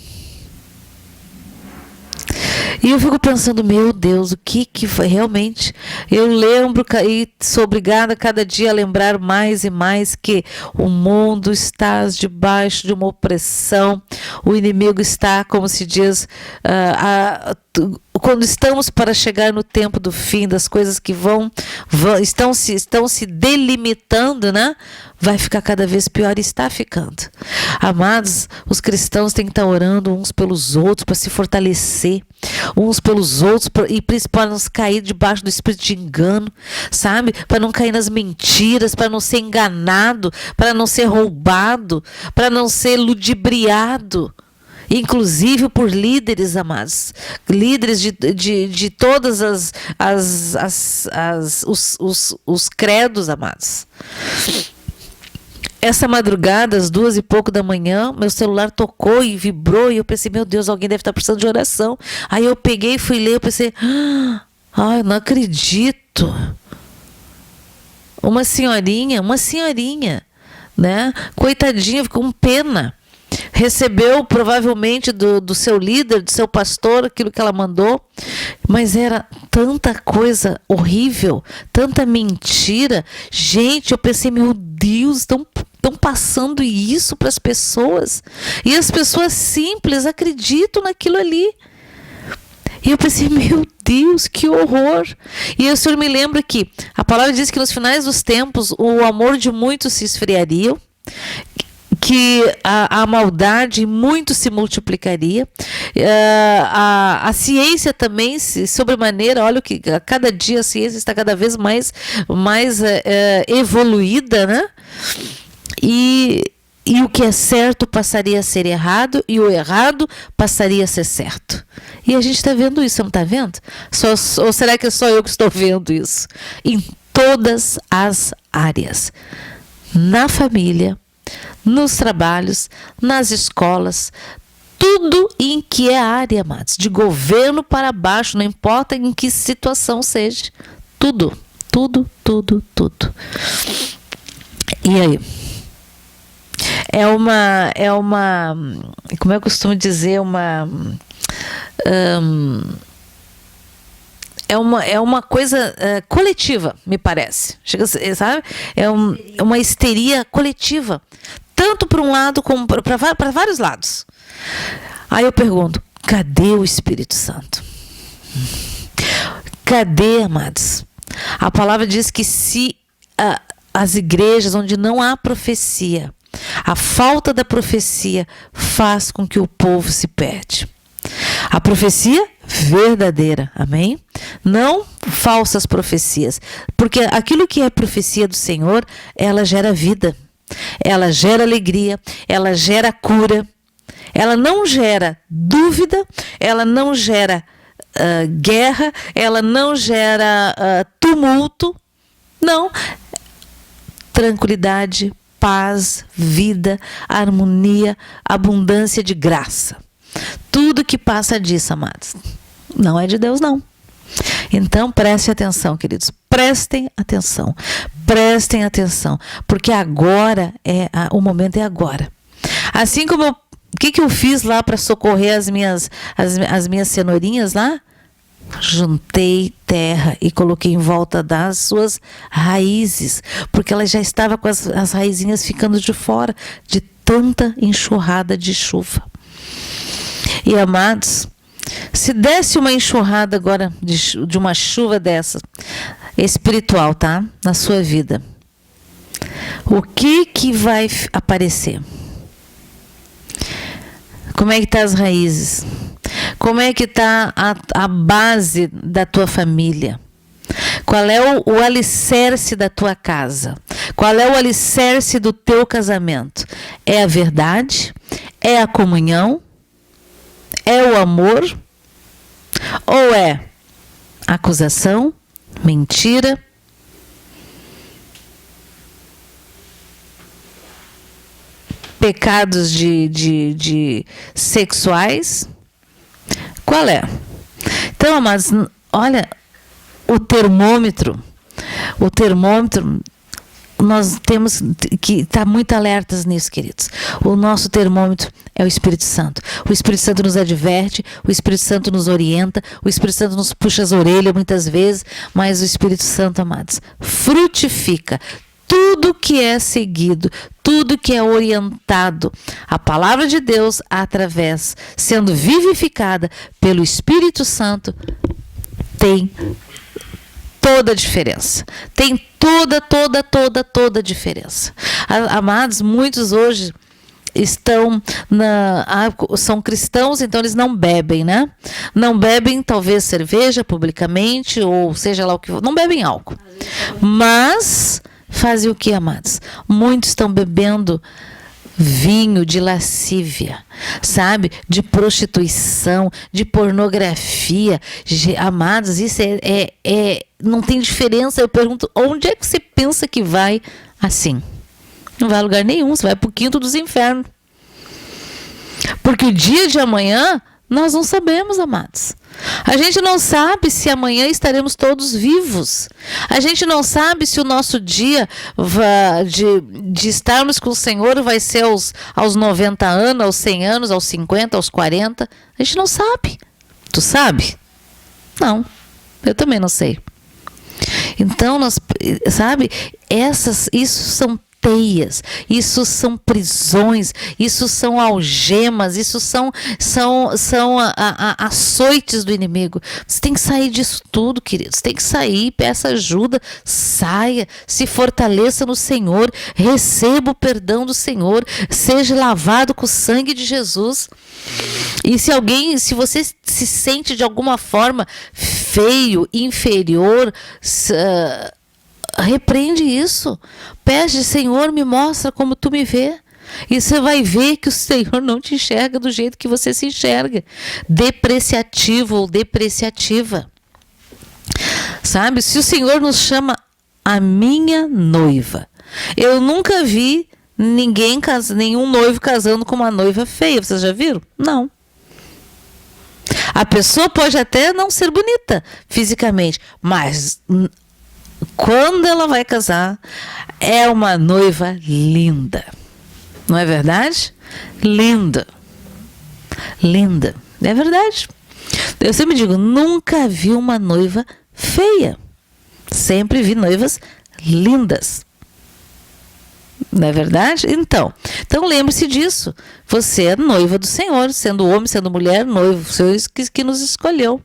E eu fico pensando, meu Deus, o que foi realmente? Eu lembro e sou obrigada a cada dia a lembrar mais e mais que o mundo está debaixo de uma opressão. O inimigo está, como se diz, quando estamos para chegar no tempo do fim, das coisas que estão se delimitando, né? Vai ficar cada vez pior e está ficando. Amados, os cristãos têm que estar orando uns pelos outros para se fortalecer, uns pelos outros, e principalmente para não cair debaixo do espírito de engano, sabe? Para não cair nas mentiras, para não ser enganado, para não ser roubado, para não ser ludibriado. Inclusive por líderes, amados, líderes de todas os credos, amados. Essa madrugada, às 2h pouco da manhã, meu celular tocou e vibrou e eu pensei, meu Deus, alguém deve estar precisando de oração. Aí eu peguei e fui ler, eu pensei, eu não acredito. Uma senhorinha, né? Coitadinha, ficou com pena. Recebeu provavelmente do seu líder, do seu pastor, aquilo que ela mandou, mas era tanta coisa horrível, tanta mentira. Gente, eu pensei, meu Deus, estão passando isso para as pessoas, e as pessoas simples acreditam naquilo ali. E eu pensei, meu Deus, que horror. E o Senhor me lembra que a palavra diz que nos finais dos tempos o amor de muitos se esfriaria, que a maldade muito se multiplicaria, a ciência também sobremaneira, olha que a cada dia a ciência está cada vez mais evoluída, né? E o que é certo passaria a ser errado, e o errado passaria a ser certo. E a gente está vendo isso, você não está vendo? Ou será que é só eu que estou vendo isso? Em todas as áreas. Na família, nos trabalhos, nas escolas, tudo em que é área, amados, de governo para baixo, não importa em que situação seja. Tudo. E aí? É uma, como eu costumo dizer, é uma coisa coletiva, me parece. Chega, sabe? É uma histeria coletiva, tanto para um lado como para vários lados. Aí eu pergunto, cadê o Espírito Santo? Cadê, amados? A palavra diz que se as igrejas onde não há profecia, a falta da profecia faz com que o povo se perde. A profecia verdadeira, amém? Não falsas profecias, porque aquilo que é profecia do Senhor, ela gera vida, ela gera alegria, ela gera cura, ela não gera dúvida, ela não gera guerra, ela não gera tumulto, não, tranquilidade, paz, vida, harmonia, abundância de graça. Tudo que passa disso, amados, não é de Deus, não. Então, prestem atenção, queridos. Prestem atenção. Prestem atenção. Porque agora, o momento é agora. Assim como o que eu fiz lá para socorrer as minhas cenourinhas lá? Juntei terra e coloquei em volta das suas raízes, porque ela já estava com as raizinhas ficando de fora de tanta enxurrada de chuva. E, amados, se desse uma enxurrada agora de uma chuva dessa, espiritual, tá? Na sua vida, o que vai aparecer? Como é que tá as raízes? Como é que está a base da tua família? Qual é o alicerce da tua casa? Qual é o alicerce do teu casamento? É a verdade? É a comunhão? É o amor? Ou é acusação? Mentira? Pecados de sexuais? Qual é? Então, amados, olha, o termômetro, nós temos que estar muito alertas nisso, queridos. O nosso termômetro é o Espírito Santo. O Espírito Santo nos adverte, o Espírito Santo nos orienta, o Espírito Santo nos puxa as orelhas muitas vezes, mas o Espírito Santo, amados, frutifica tudo que é seguido, tudo que é orientado, a palavra de Deus através, sendo vivificada pelo Espírito Santo, tem toda a diferença. Tem toda a diferença. Amados, muitos hoje são cristãos, então eles não bebem, né? Não bebem, talvez, cerveja publicamente, ou seja lá o que for. Não bebem álcool. Mas fazem o que, amados? Muitos estão bebendo vinho de lascívia, sabe? De prostituição, de pornografia. Amados, isso não tem diferença. Eu pergunto, onde é que você pensa que vai assim? Não vai a lugar nenhum, você vai para o quinto dos infernos. Porque o dia de amanhã, nós não sabemos, amados. A gente não sabe se amanhã estaremos todos vivos. A gente não sabe se o nosso dia de estarmos com o Senhor vai ser aos 90 anos, aos 100 anos, aos 50, aos 40. A gente não sabe. Tu sabe? Não. Eu também não sei. Então, sabe, isso são teias, isso são prisões, isso são algemas, isso são açoites do inimigo. Você tem que sair disso tudo, queridos. Tem que sair, peça ajuda, saia, se fortaleça no Senhor, receba o perdão do Senhor, seja lavado com o sangue de Jesus. E se você se sente de alguma forma feio, inferior, repreende isso. Pede, Senhor, me mostra como tu me vê. E você vai ver que o Senhor não te enxerga do jeito que você se enxerga. Depreciativo ou depreciativa. Sabe? Se o Senhor nos chama a minha noiva. Eu nunca vi nenhum noivo casando com uma noiva feia. Vocês já viram? Não. A pessoa pode até não ser bonita fisicamente, mas quando ela vai casar, é uma noiva linda. Não é verdade? Linda. Linda. É verdade. Eu sempre digo, nunca vi uma noiva feia. Sempre vi noivas lindas. Não é verdade? Então lembre-se disso. Você é noiva do Senhor, sendo homem, sendo mulher, noivo, o Senhor que nos escolheu.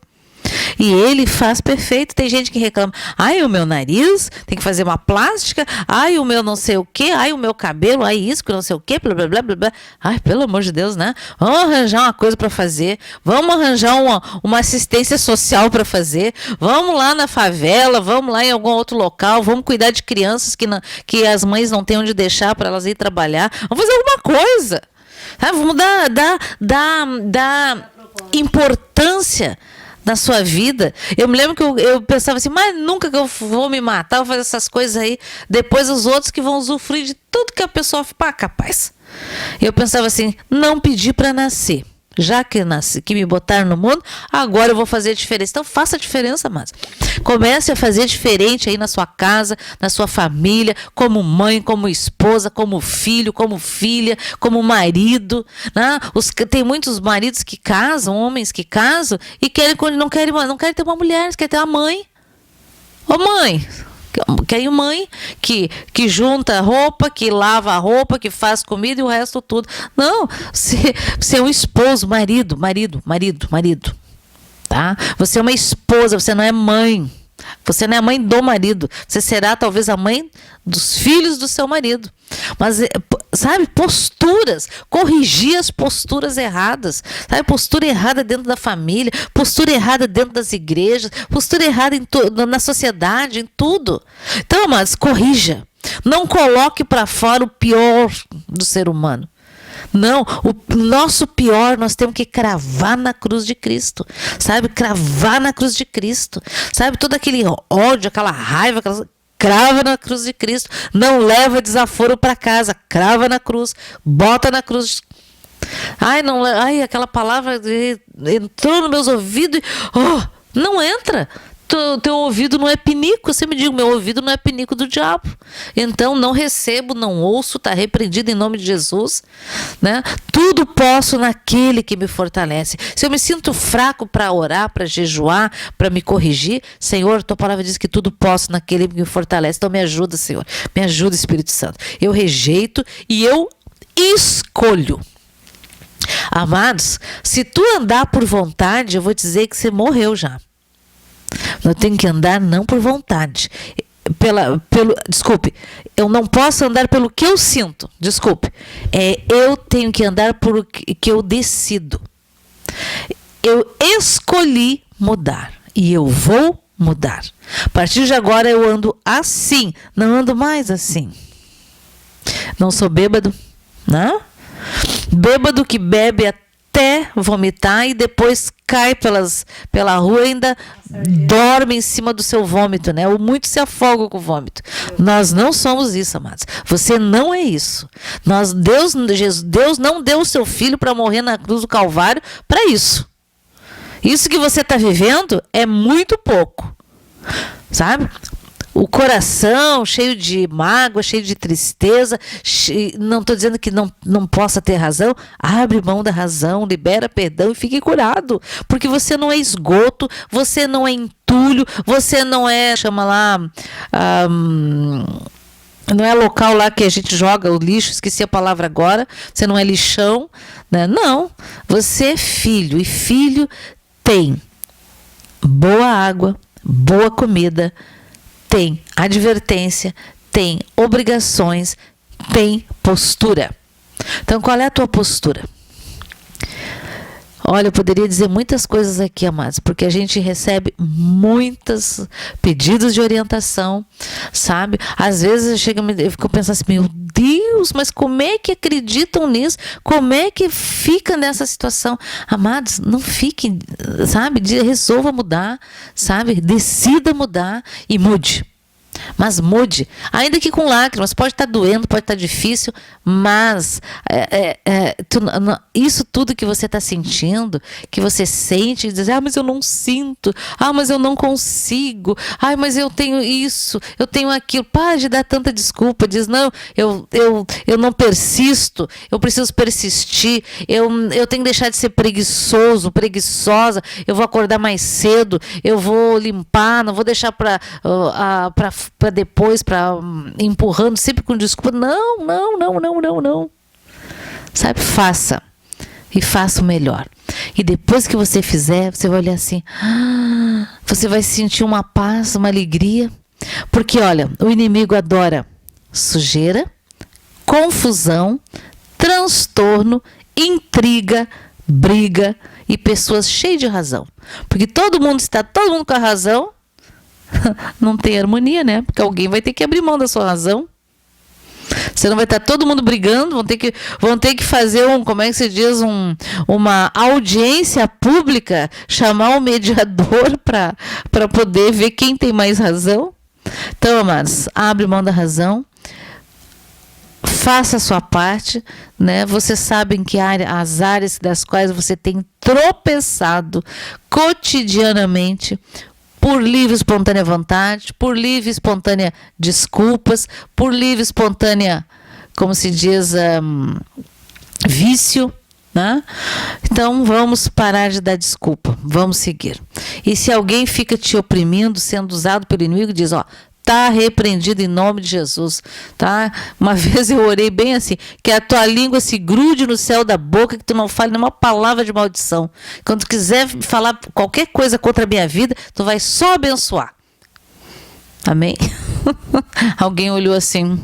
E Ele faz perfeito. Tem gente que reclama, ai, o meu nariz, tem que fazer uma plástica, ai, o meu não sei o que, ai, o meu cabelo, ai, isso, que não sei o que, blá, blá, blá, blá, blá. Ai, pelo amor de Deus, né? Vamos arranjar uma coisa para fazer, vamos arranjar uma assistência social para fazer, vamos lá na favela, vamos lá em algum outro local, vamos cuidar de crianças que as mães não têm onde deixar para elas ir trabalhar, vamos fazer alguma coisa, tá? Vamos dar importância na sua vida. Eu me lembro que eu pensava assim, mas nunca que eu vou me matar, vou fazer essas coisas aí, depois os outros que vão usufruir de tudo que a pessoa capaz. Eu pensava assim, não pedi para nascer, Já que nasci, que me botaram no mundo, agora eu vou fazer a diferença. Então faça a diferença, mas comece a fazer diferente aí na sua casa, na sua família, como mãe, como esposa, como filho, como filha, como marido, né? Tem muitos maridos que casam, homens que casam e não querem ter uma mulher, querem ter uma mãe. Ô mãe, quer mãe que junta roupa, que lava a roupa, que faz comida e o resto tudo. Não, você é um esposo, marido, tá? Você é uma esposa, você não é mãe. Você não é a mãe do marido. Você será talvez a mãe dos filhos do seu marido. Mas, sabe, posturas. Corrigir as posturas erradas. Sabe, postura errada dentro da família. Postura errada dentro das igrejas. Postura errada na sociedade, em tudo. Então, amados, corrija. Não coloque para fora o pior do ser humano. Não, o nosso pior nós temos que cravar na cruz de Cristo, sabe? Cravar na cruz de Cristo, sabe? Todo aquele ódio, aquela raiva, crava na cruz de Cristo. Não leva desaforo para casa, crava na cruz, bota na cruz. Ai, aquela palavra entrou nos meus ouvidos e não entra. Teu ouvido não é pinico, eu sempre digo, meu ouvido não é pinico do diabo. Então não recebo, não ouço, está repreendido em nome de Jesus, né? Tudo posso naquele que me fortalece. Se eu me sinto fraco para orar, para jejuar, para me corrigir, Senhor, tua palavra diz que tudo posso naquele que me fortalece. Então me ajuda, Senhor, me ajuda, Espírito Santo. Eu rejeito e eu escolho. Amados, se tu andar por vontade, eu vou dizer que você morreu já. Eu tenho que andar não por vontade. Desculpe, eu não posso andar pelo que eu sinto. Desculpe. Eu tenho que andar por que eu decido. Eu escolhi mudar. E eu vou mudar. A partir de agora eu ando assim. Não ando mais assim. Não sou bêbado. Não? Bêbado que bebe até vomitar e depois cai pela rua e ainda dorme em cima do seu vômito, né? Ou muito se afoga com o vômito. Nós não somos isso, amados. Você não é isso. Deus não deu o seu filho para morrer na cruz do Calvário para isso. Isso que você está vivendo é muito pouco, sabe? O coração cheio de mágoa, cheio de tristeza, não estou dizendo que não possa ter razão, abre mão da razão, libera perdão e fique curado, porque você não é esgoto, você não é entulho, você não é, não é local lá que a gente joga o lixo, esqueci a palavra agora, você não é lixão, né? Não, você é filho, e filho tem boa água, boa comida, tem advertência, tem obrigações, tem postura. Então, qual é a tua postura? Olha, eu poderia dizer muitas coisas aqui, amados, porque a gente recebe muitos pedidos de orientação, sabe? Às vezes eu fico pensando assim, meu Deus, mas como é que acreditam nisso? Como é que fica nessa situação? Amados, não fiquem, sabe? Resolva mudar, sabe? Decida mudar e mude. Mas mude, ainda que com lágrimas, pode estar doendo, pode estar difícil, mas isso tudo que você está sentindo, que você sente, e diz, mas eu não sinto, mas eu não consigo, mas eu tenho isso, eu tenho aquilo, para de dar tanta desculpa, diz, não, eu não persisto, eu preciso persistir, eu tenho que deixar de ser preguiçoso, preguiçosa, eu vou acordar mais cedo, eu vou limpar, não vou deixar para depois, empurrando sempre com desculpa. Não. Sabe, faça. E faça o melhor. E depois que você fizer, você vai olhar assim, você vai sentir uma paz, uma alegria. Porque, olha, o inimigo adora sujeira, confusão, transtorno, intriga, briga e pessoas cheias de razão. Porque todo mundo com a razão, não tem harmonia, né? Porque alguém vai ter que abrir mão da sua razão. Você não vai estar todo mundo brigando, vão ter que fazer como é que se diz, uma audiência pública, chamar um mediador para poder ver quem tem mais razão. Então, amados, abre mão da razão, faça a sua parte, né? Vocês sabem que as áreas das quais você tem tropeçado cotidianamente, por livre e espontânea vontade, por livre e espontânea desculpas, por livre e espontânea, como se diz, vício, né? Então vamos parar de dar desculpa, vamos seguir. E se alguém fica te oprimindo, sendo usado pelo inimigo, diz, ó, tá repreendido em nome de Jesus, tá? Uma vez eu orei bem assim, que a tua língua se grude no céu da boca, que tu não fale nenhuma palavra de maldição. Quando tu quiser falar qualquer coisa contra a minha vida, tu vai só abençoar. Amém? Alguém olhou assim,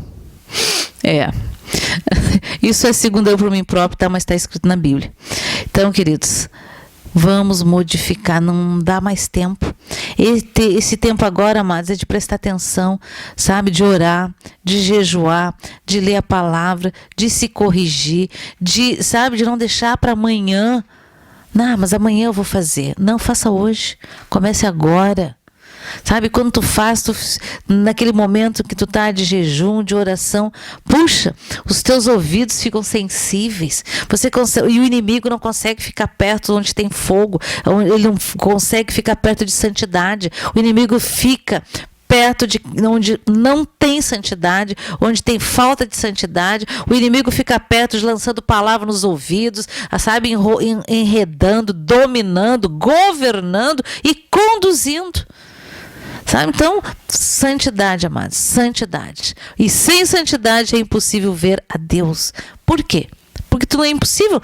isso é segundo eu por mim próprio, tá? Mas está escrito na Bíblia. Então, queridos, vamos modificar, não dá mais tempo. Esse tempo agora, amados, é de prestar atenção, sabe? De orar, de jejuar, de ler a palavra, de se corrigir, de não deixar para amanhã. Não, mas amanhã eu vou fazer. Não, faça hoje. Comece agora. Sabe, quando tu faz, naquele momento que tu tá de jejum, de oração, puxa, os teus ouvidos ficam sensíveis, e o inimigo não consegue ficar perto onde tem fogo, ele não consegue ficar perto de santidade, o inimigo fica perto de onde não tem santidade, onde tem falta de santidade, o inimigo fica perto de lançando palavra nos ouvidos, sabe, enredando, dominando, governando e conduzindo. Sabe? Então, santidade, amados, santidade. E sem santidade é impossível ver a Deus. Por quê? Porque tudo é impossível.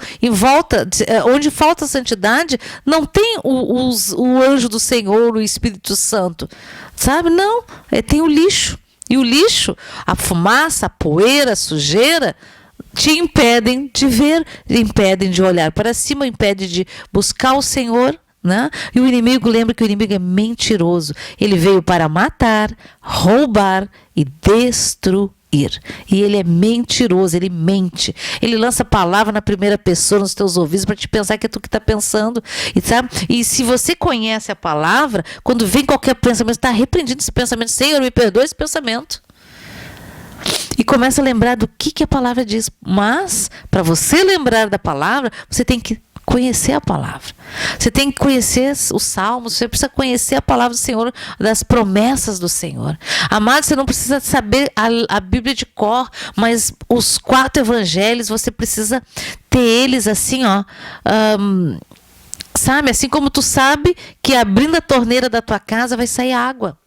Onde falta santidade, não tem o anjo do Senhor, o Espírito Santo. Sabe? Não, tem o lixo. E o lixo, a fumaça, a poeira, a sujeira, te impedem de ver, impedem de olhar para cima, impedem de buscar o Senhor. Né? E o inimigo, lembra que o inimigo é mentiroso. Ele veio para matar, roubar e destruir. E ele é mentiroso, ele mente. Ele lança a palavra na primeira pessoa nos teus ouvidos para te pensar que é tu que está pensando. E se você conhece a palavra, quando vem qualquer pensamento, está repreendido esse pensamento. Senhor, me perdoa esse pensamento. E começa a lembrar do que a palavra diz. Mas, para você lembrar da palavra, você tem que conhecer a palavra. Você tem que conhecer os salmos, você precisa conhecer a palavra do Senhor, das promessas do Senhor. Amado, você não precisa saber a Bíblia de cor, mas os 4 evangelhos, você precisa ter eles assim, sabe? Assim como tu sabe que abrindo a torneira da tua casa vai sair água.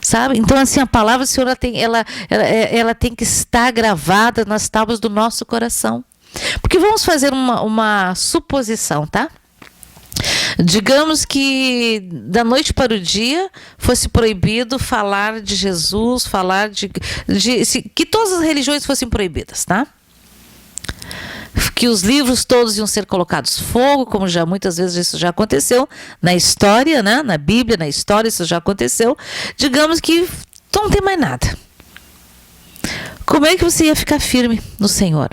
Sabe? Então, assim, a palavra do Senhor ela tem que estar gravada nas tábuas do nosso coração. Porque vamos fazer uma suposição, tá? Digamos que da noite para o dia fosse proibido falar de Jesus, falar que todas as religiões fossem proibidas, tá? Que os livros todos iam ser colocados fogo, como já muitas vezes isso já aconteceu na história, né? Na Bíblia, na história isso já aconteceu. Digamos que não tem mais nada. Como é que você ia ficar firme no Senhor?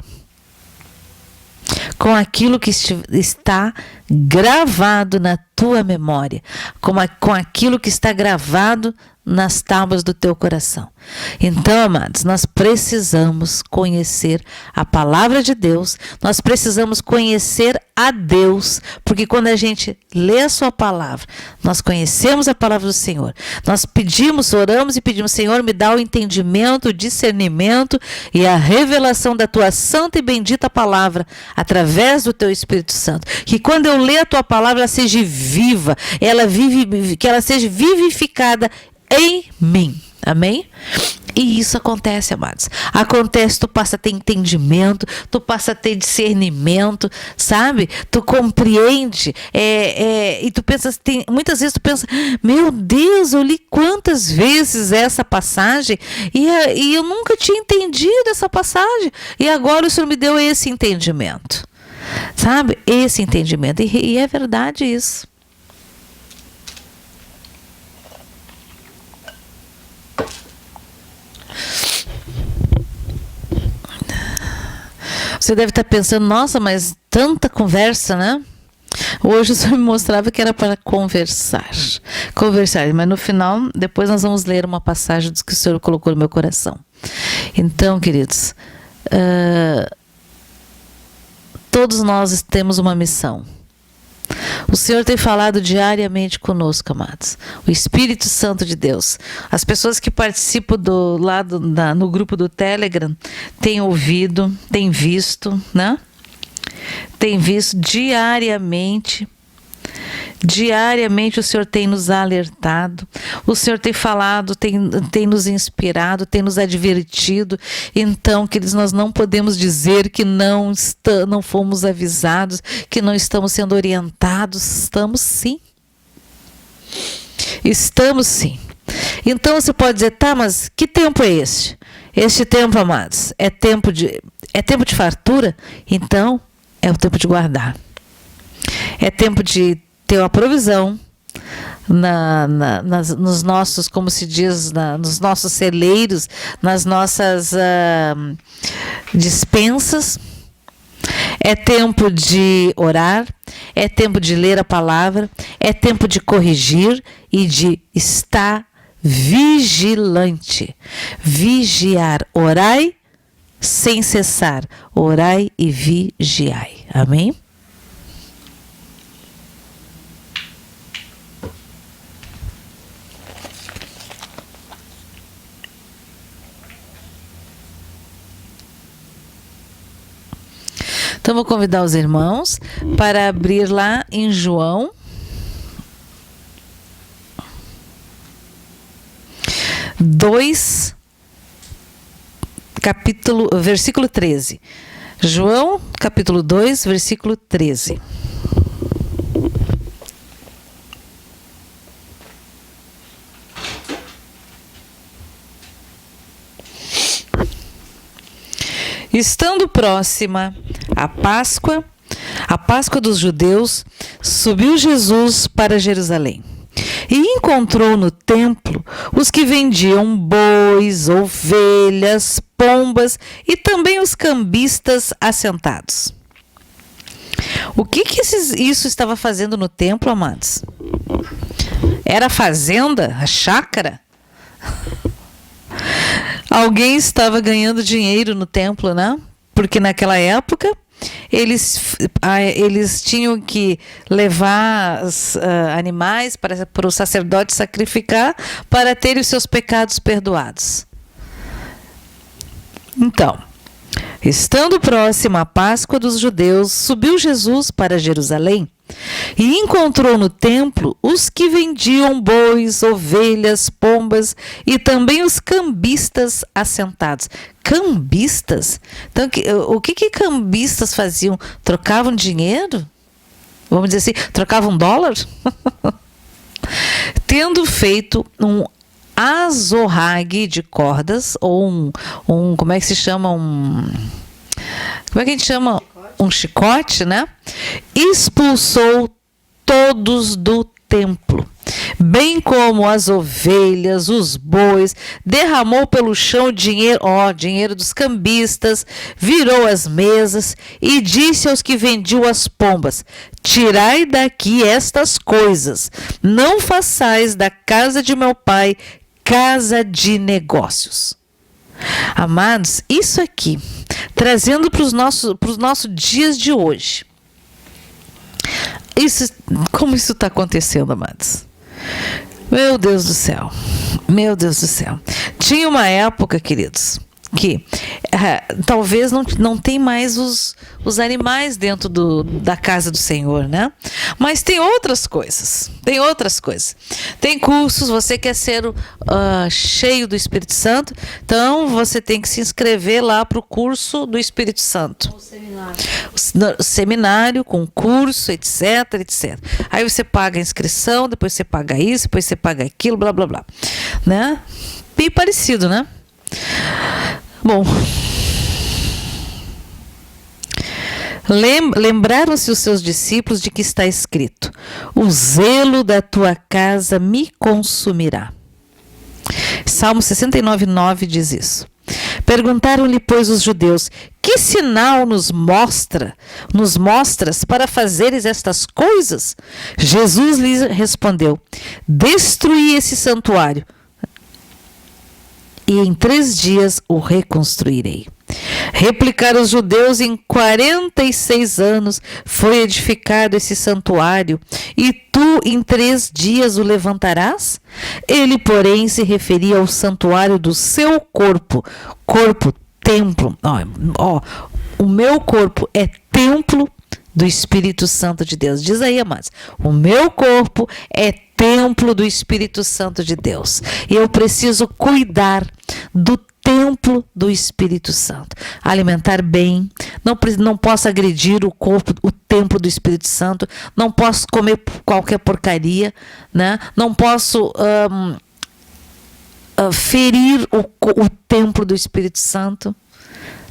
Com aquilo que está gravado na tua memória, com aquilo que está gravado nas tábuas do teu coração. Então, amados, nós precisamos conhecer a palavra de Deus, nós precisamos conhecer a Deus, porque quando a gente lê a sua palavra, nós conhecemos a palavra do Senhor, nós oramos e pedimos, Senhor, me dá o entendimento, o discernimento e a revelação da tua santa e bendita palavra, através do teu Espírito Santo, que quando eu ler a tua palavra, ela seja viva, que ela seja vivificada em mim. Amém? E isso acontece, amados. Acontece, tu passa a ter entendimento, tu passa a ter discernimento, sabe? Tu compreende, e tu pensa, muitas vezes tu pensa, meu Deus, eu li quantas vezes essa passagem e eu nunca tinha entendido essa passagem. E agora o Senhor me deu esse entendimento. Sabe? Esse entendimento. E é verdade isso. Você deve estar pensando, nossa, mas tanta conversa, né? Hoje o Senhor me mostrava que era para conversar, mas no final, depois nós vamos ler uma passagem que o Senhor colocou no meu coração. Então, queridos, todos nós temos uma missão. O Senhor tem falado diariamente conosco, amados. O Espírito Santo de Deus. As pessoas que participam no grupo do Telegram têm ouvido, têm visto, né? Têm visto diariamente. Diariamente o Senhor tem nos alertado, o Senhor tem falado, tem nos inspirado, tem nos advertido. Então, queridos, nós não podemos dizer que não fomos avisados, que não estamos sendo orientados. Estamos sim. Estamos sim. Então você pode dizer, tá, mas que tempo é este? Este tempo, amados, é tempo de fartura? Então, é o tempo de guardar. É tempo de ter uma provisão nos nossos, como se diz, nos nossos celeiros, nas nossas despensas. É tempo de orar, é tempo de ler a palavra, é tempo de corrigir e de estar vigilante. Vigiar, orai sem cessar, orai e vigiai. Amém? Então, vou convidar os irmãos para abrir lá em João, versículo 13. João, capítulo 2, versículo 13. Estando próxima a Páscoa dos judeus, subiu Jesus para Jerusalém e encontrou no templo os que vendiam bois, ovelhas, pombas e também os cambistas assentados. O que isso estava fazendo no templo, amados? Era a fazenda, a chácara? Alguém estava ganhando dinheiro no templo, né? Porque naquela época eles tinham que levar os animais para o sacerdote sacrificar para terem os seus pecados perdoados. Então, estando próxima a Páscoa dos judeus, subiu Jesus para Jerusalém e encontrou no templo os que vendiam bois, ovelhas, pombas e também os cambistas assentados. Cambistas? Então, o que cambistas faziam? Trocavam dinheiro? Vamos dizer assim, trocavam dólar? Tendo feito um azorrague de cordas, ou como é que se chama? Como é que a gente chama? Um chicote, né? Expulsou todos do templo, bem como as ovelhas, os bois, derramou pelo chão dinheiro dos cambistas, virou as mesas e disse aos que vendiam as pombas: tirai daqui estas coisas, não façais da casa de meu pai casa de negócios. Amados, isso aqui, trazendo para os nossos dias de hoje, como isso está acontecendo, amados? Meu Deus do céu, meu Deus do céu. Tinha uma época, queridos, que talvez não tem mais os animais dentro da casa do Senhor, né? Mas tem outras coisas, tem cursos. Você quer ser cheio do Espírito Santo, então você tem que se inscrever lá para o curso do Espírito Santo. O seminário com curso, etc, etc. Aí você paga a inscrição, depois você paga isso, depois você paga aquilo, blá, blá, blá. Né? Bem parecido, né? Bom, lembraram-se os seus discípulos de que está escrito: o zelo da tua casa me consumirá. Salmo 69:9 diz isso. Perguntaram-lhe, pois, os judeus: que sinal nos mostras para fazeres estas coisas? Jesus lhes respondeu: destruí esse santuário, e em 3 dias o reconstruirei. Replicaram os judeus: em 46 anos foi edificado esse santuário, e tu em 3 dias o levantarás? Ele, porém, se referia ao santuário do seu corpo. Corpo, templo. O meu corpo é templo do Espírito Santo de Deus. Diz aí, amados, o meu corpo é templo do Espírito Santo de Deus. E eu preciso cuidar do templo do Espírito Santo. Alimentar bem, não posso agredir o corpo, o templo do Espírito Santo, não posso comer qualquer porcaria, né? Não posso ferir o templo do Espírito Santo,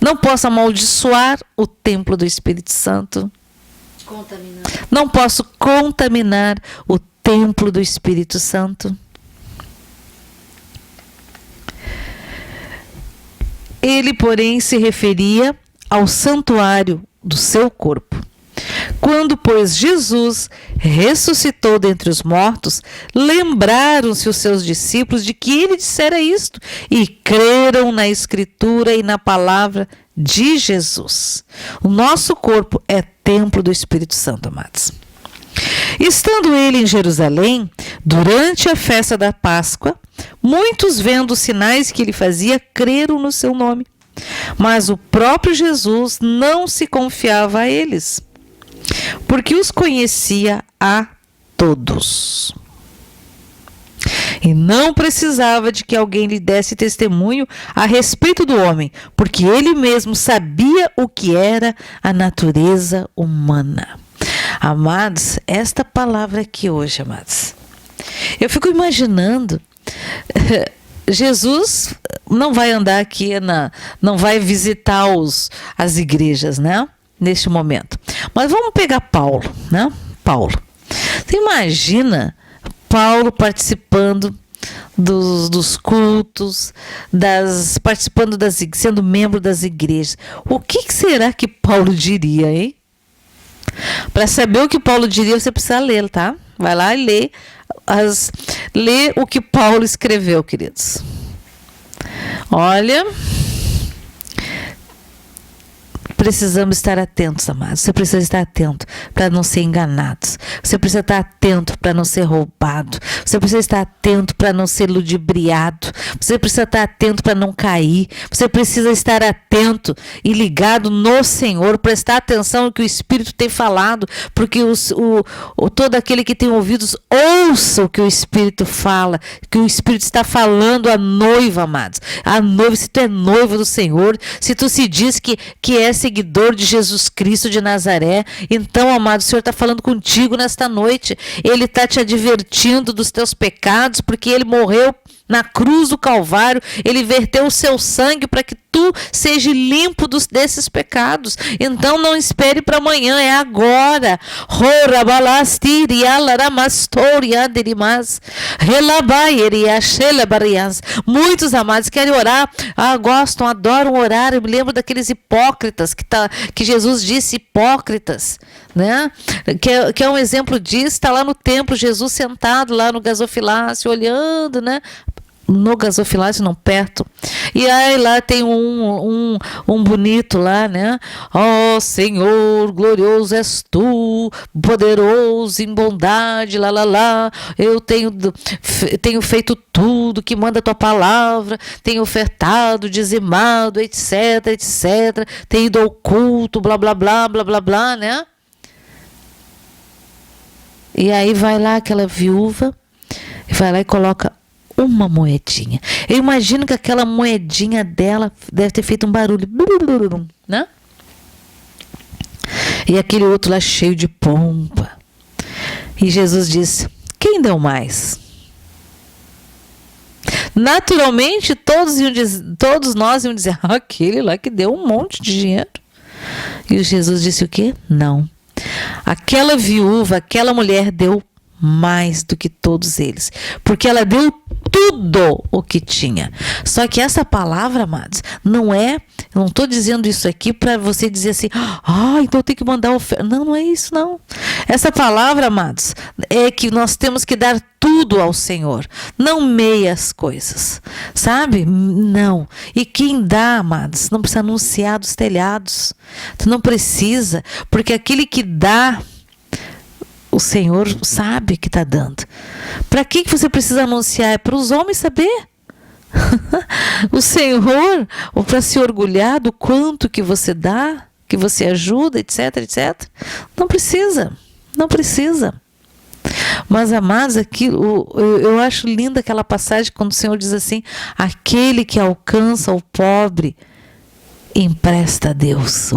não posso amaldiçoar o templo do Espírito Santo, não posso contaminar o templo do Espírito Santo. Ele, porém, se referia ao santuário do seu corpo. Quando, pois, Jesus ressuscitou dentre os mortos, lembraram-se os seus discípulos de que ele dissera isto e creram na Escritura e na palavra de Jesus. O nosso corpo é templo do Espírito Santo, amados. Estando ele em Jerusalém, durante a festa da Páscoa, muitos, vendo os sinais que ele fazia, creram no seu nome. Mas o próprio Jesus não se confiava a eles, porque os conhecia a todos. E não precisava de que alguém lhe desse testemunho a respeito do homem, porque ele mesmo sabia o que era a natureza humana. Amados, esta palavra aqui hoje, amados, eu fico imaginando, Jesus não vai andar aqui, não vai visitar as igrejas, né? Neste momento. Mas vamos pegar Paulo, né? Paulo. Você imagina Paulo participando dos cultos, participando sendo membro das igrejas. O que será que Paulo diria, hein? Para saber o que Paulo diria, você precisa ler, tá? Vai lá e lê o que Paulo escreveu, queridos. Olha, precisamos estar atentos, amados. Você precisa estar atento para não ser enganado. Você precisa estar atento para não ser roubado. Você precisa estar atento para não ser ludibriado. Você precisa estar atento para não cair. Você precisa estar atento e ligado no Senhor, prestar atenção no que o Espírito tem falado, porque todo aquele que tem ouvidos, ouça o que o Espírito fala, que o Espírito está falando à noiva, amados. A noiva, se tu é noiva do Senhor, se tu se diz que é seguidor de Jesus Cristo de Nazaré, então, amado, o Senhor está falando contigo nesta noite. Ele está te advertindo dos teus pecados, porque Ele morreu na cruz do Calvário, Ele verteu o seu sangue para que tu seja limpo desses pecados. Então não espere para amanhã, é agora. Muitos, amados, querem orar, gostam, adoram orar. Eu me lembro daqueles hipócritas que Jesus disse, hipócritas, né? Que é um exemplo disso. Está lá no templo, Jesus sentado lá no gasofilácio, olhando, né? No gasofilácio, não, perto. E aí lá tem um bonito lá, né? Ó Senhor, glorioso és tu, poderoso em bondade, eu tenho feito tudo que manda a tua palavra, tenho ofertado, dizimado, etc, etc, tenho ido ao culto, blá, blá, blá, blá, blá, blá, né? E aí vai lá aquela viúva, vai lá e coloca uma moedinha. Eu imagino que aquela moedinha dela deve ter feito um barulho, né? E aquele outro lá cheio de pompa. E Jesus disse: quem deu mais? Naturalmente, todos nós íamos dizer: aquele lá que deu um monte de dinheiro. E Jesus disse o quê? Não. Aquela viúva, aquela mulher deu mais do que todos eles, porque ela deu tudo o que tinha. Só que essa palavra, amados, não estou dizendo isso aqui para você dizer assim, então tem que mandar oferta. Não, não é isso, não. Essa palavra, amados, é que nós temos que dar tudo ao Senhor, não meias coisas, sabe? Não. E quem dá, amados, não precisa anunciar dos telhados. Tu não precisa, porque aquele que dá, o Senhor sabe que está dando. Para que você precisa anunciar? É para os homens saber. O Senhor, ou para se orgulhar do quanto que você dá, que você ajuda, etc, etc. Não precisa, não precisa. Mas, amados, eu acho linda aquela passagem quando o Senhor diz assim, aquele que alcança o pobre, empresta a Deus.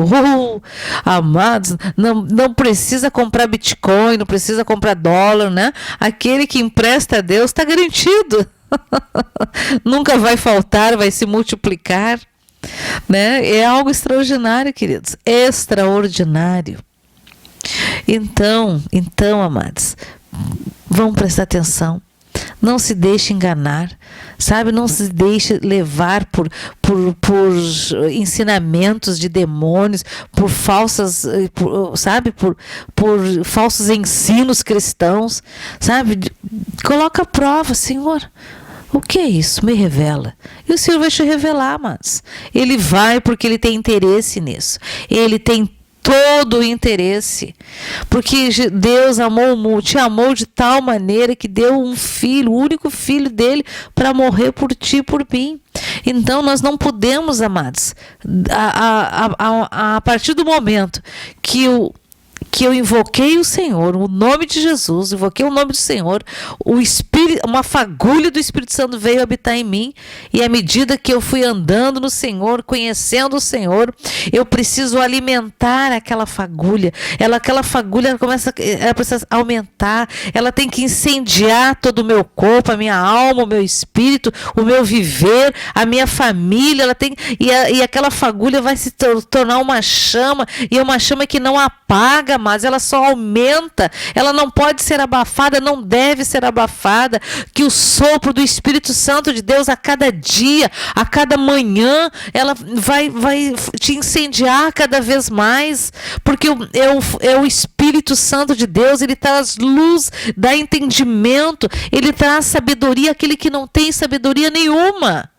Amados, não precisa comprar Bitcoin, não precisa comprar dólar, né? Aquele que empresta a Deus está garantido. Nunca vai faltar, vai se multiplicar, né? É algo extraordinário, queridos, extraordinário. Então, amados, vamos prestar atenção. Não se deixe enganar, sabe? Não se deixe levar por ensinamentos de demônios, por falsas, sabe? Por falsos ensinos cristãos, sabe? Coloca a prova, Senhor. O que é isso? Me revela. E o Senhor vai te revelar, mas Ele vai porque Ele tem interesse nisso. Ele tem todo o interesse, porque Deus te amou de tal maneira que deu um filho, o único filho dele, para morrer por ti e por mim. Então nós não podemos, amados, a partir do momento que eu invoquei o Senhor, o nome de Jesus, invoquei o nome do Senhor, uma fagulha do Espírito Santo veio habitar em mim, e à medida que eu fui andando no Senhor, conhecendo o Senhor, eu preciso alimentar aquela fagulha. Aquela fagulha ela precisa aumentar, ela tem que incendiar todo o meu corpo, a minha alma, o meu espírito, o meu viver, a minha família, e aquela fagulha vai se tornar uma chama, e é uma chama que não apaga, mas ela só aumenta, ela não pode ser abafada, não deve ser abafada, que o sopro do Espírito Santo de Deus a cada dia, a cada manhã, ela vai te incendiar cada vez mais, porque é o Espírito Santo de Deus, ele traz luz, dá entendimento, ele traz sabedoria àquele que não tem sabedoria nenhuma.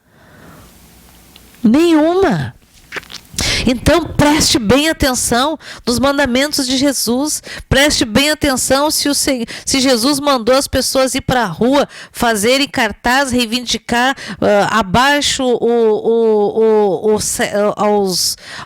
Então preste bem atenção nos mandamentos de Jesus, preste bem atenção se Jesus mandou as pessoas ir para a rua, fazerem cartaz, reivindicar abaixo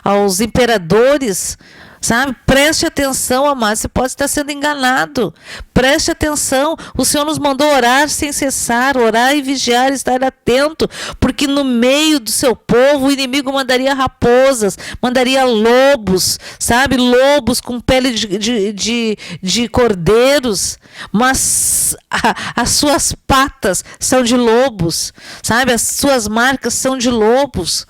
aos imperadores. Sabe? Preste atenção, amado, você pode estar sendo enganado. Preste atenção, o Senhor nos mandou orar sem cessar, orar e vigiar, estar atento, porque no meio do seu povo o inimigo mandaria raposas, mandaria lobos, sabe? Lobos com pele de cordeiros, mas as suas patas são de lobos, sabe? As suas marcas são de lobos.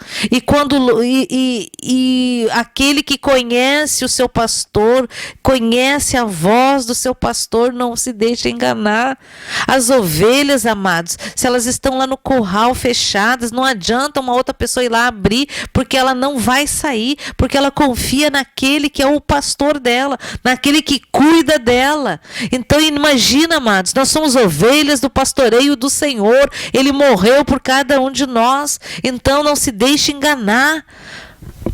E aquele que conhece o seu pastor, conhece a voz do seu pastor, não se deixe enganar. As ovelhas, amados, se elas estão lá no curral fechadas, não adianta uma outra pessoa ir lá abrir, porque ela não vai sair, porque ela confia naquele que é o pastor dela, naquele que cuida dela. Então imagina, amados, nós somos ovelhas do pastoreio do Senhor, Ele morreu por cada um de nós, então não se deixe enganar.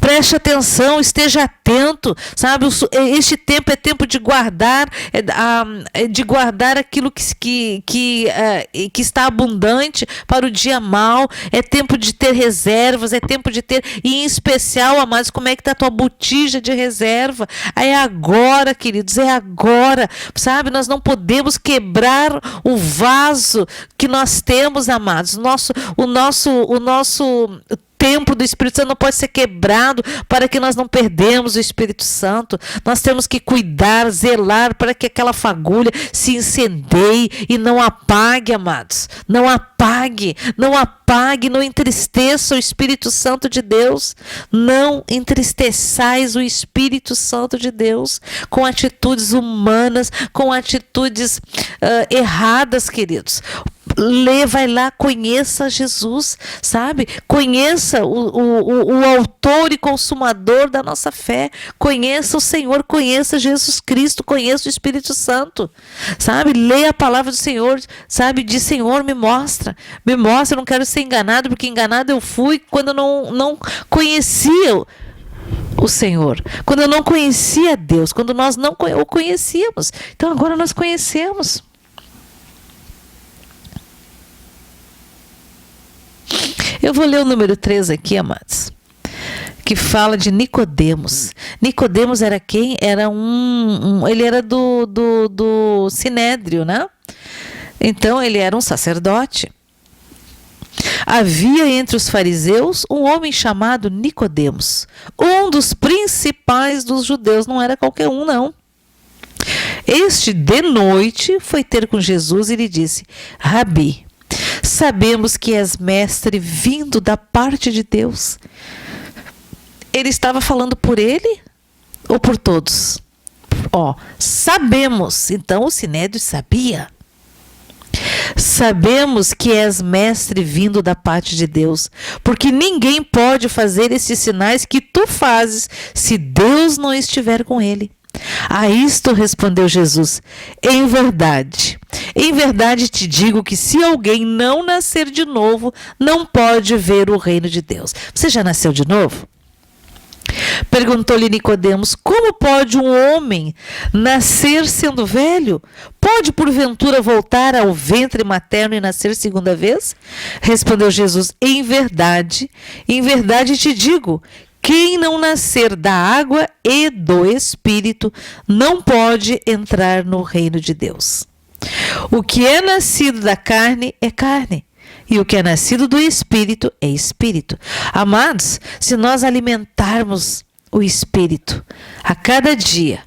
Preste atenção, esteja atento, sabe? Este tempo é tempo de guardar, aquilo que está abundante para o dia mau. É tempo de ter reservas, é tempo de ter, e em especial, amados, como é que está a tua botija de reserva? É agora, queridos, é agora, sabe? Nós não podemos quebrar o vaso que nós temos, amados. O nosso templo do Espírito Santo não pode ser quebrado para que nós não perdemos o Espírito Santo. Nós temos que cuidar, zelar para que aquela fagulha se incendeie e não apague, amados. Não apague, não apague, não entristeça o Espírito Santo de Deus. Não entristeçais o Espírito Santo de Deus com atitudes humanas, com atitudes erradas, queridos. Vai lá, conheça Jesus, sabe? Conheça o autor e consumador da nossa fé. Conheça o Senhor, conheça Jesus Cristo, conheça o Espírito Santo, sabe? Leia a palavra do Senhor, sabe? Diz: Senhor, me mostra, eu não quero ser enganado, porque enganado eu fui quando eu não conhecia o Senhor, quando eu não conhecia Deus, quando nós não o conhecíamos. Então agora nós conhecemos. Eu vou ler o número 3 aqui, amados, que fala de Nicodemos. Nicodemos era quem? Era ele era do Sinédrio, né? Então ele era um sacerdote. Havia entre os fariseus um homem chamado Nicodemos, um dos principais dos judeus. Não era qualquer um, não. Este, de noite, foi ter com Jesus e lhe disse: Rabi, sabemos que és mestre vindo da parte de Deus. Ele estava falando por ele ou por todos? Sabemos. Então o Sinédrio sabia. Sabemos que és mestre vindo da parte de Deus, porque ninguém pode fazer esses sinais que tu fazes se Deus não estiver com ele. A isto respondeu Jesus: em verdade te digo que se alguém não nascer de novo, não pode ver o reino de Deus. Você já nasceu de novo? Perguntou-lhe Nicodemos: como pode um homem nascer sendo velho? Pode porventura voltar ao ventre materno e nascer segunda vez? Respondeu Jesus: em verdade te digo, quem não nascer da água e do Espírito não pode entrar no reino de Deus. O que é nascido da carne é carne, e o que é nascido do Espírito é Espírito. Amados, se nós alimentarmos o Espírito a cada dia,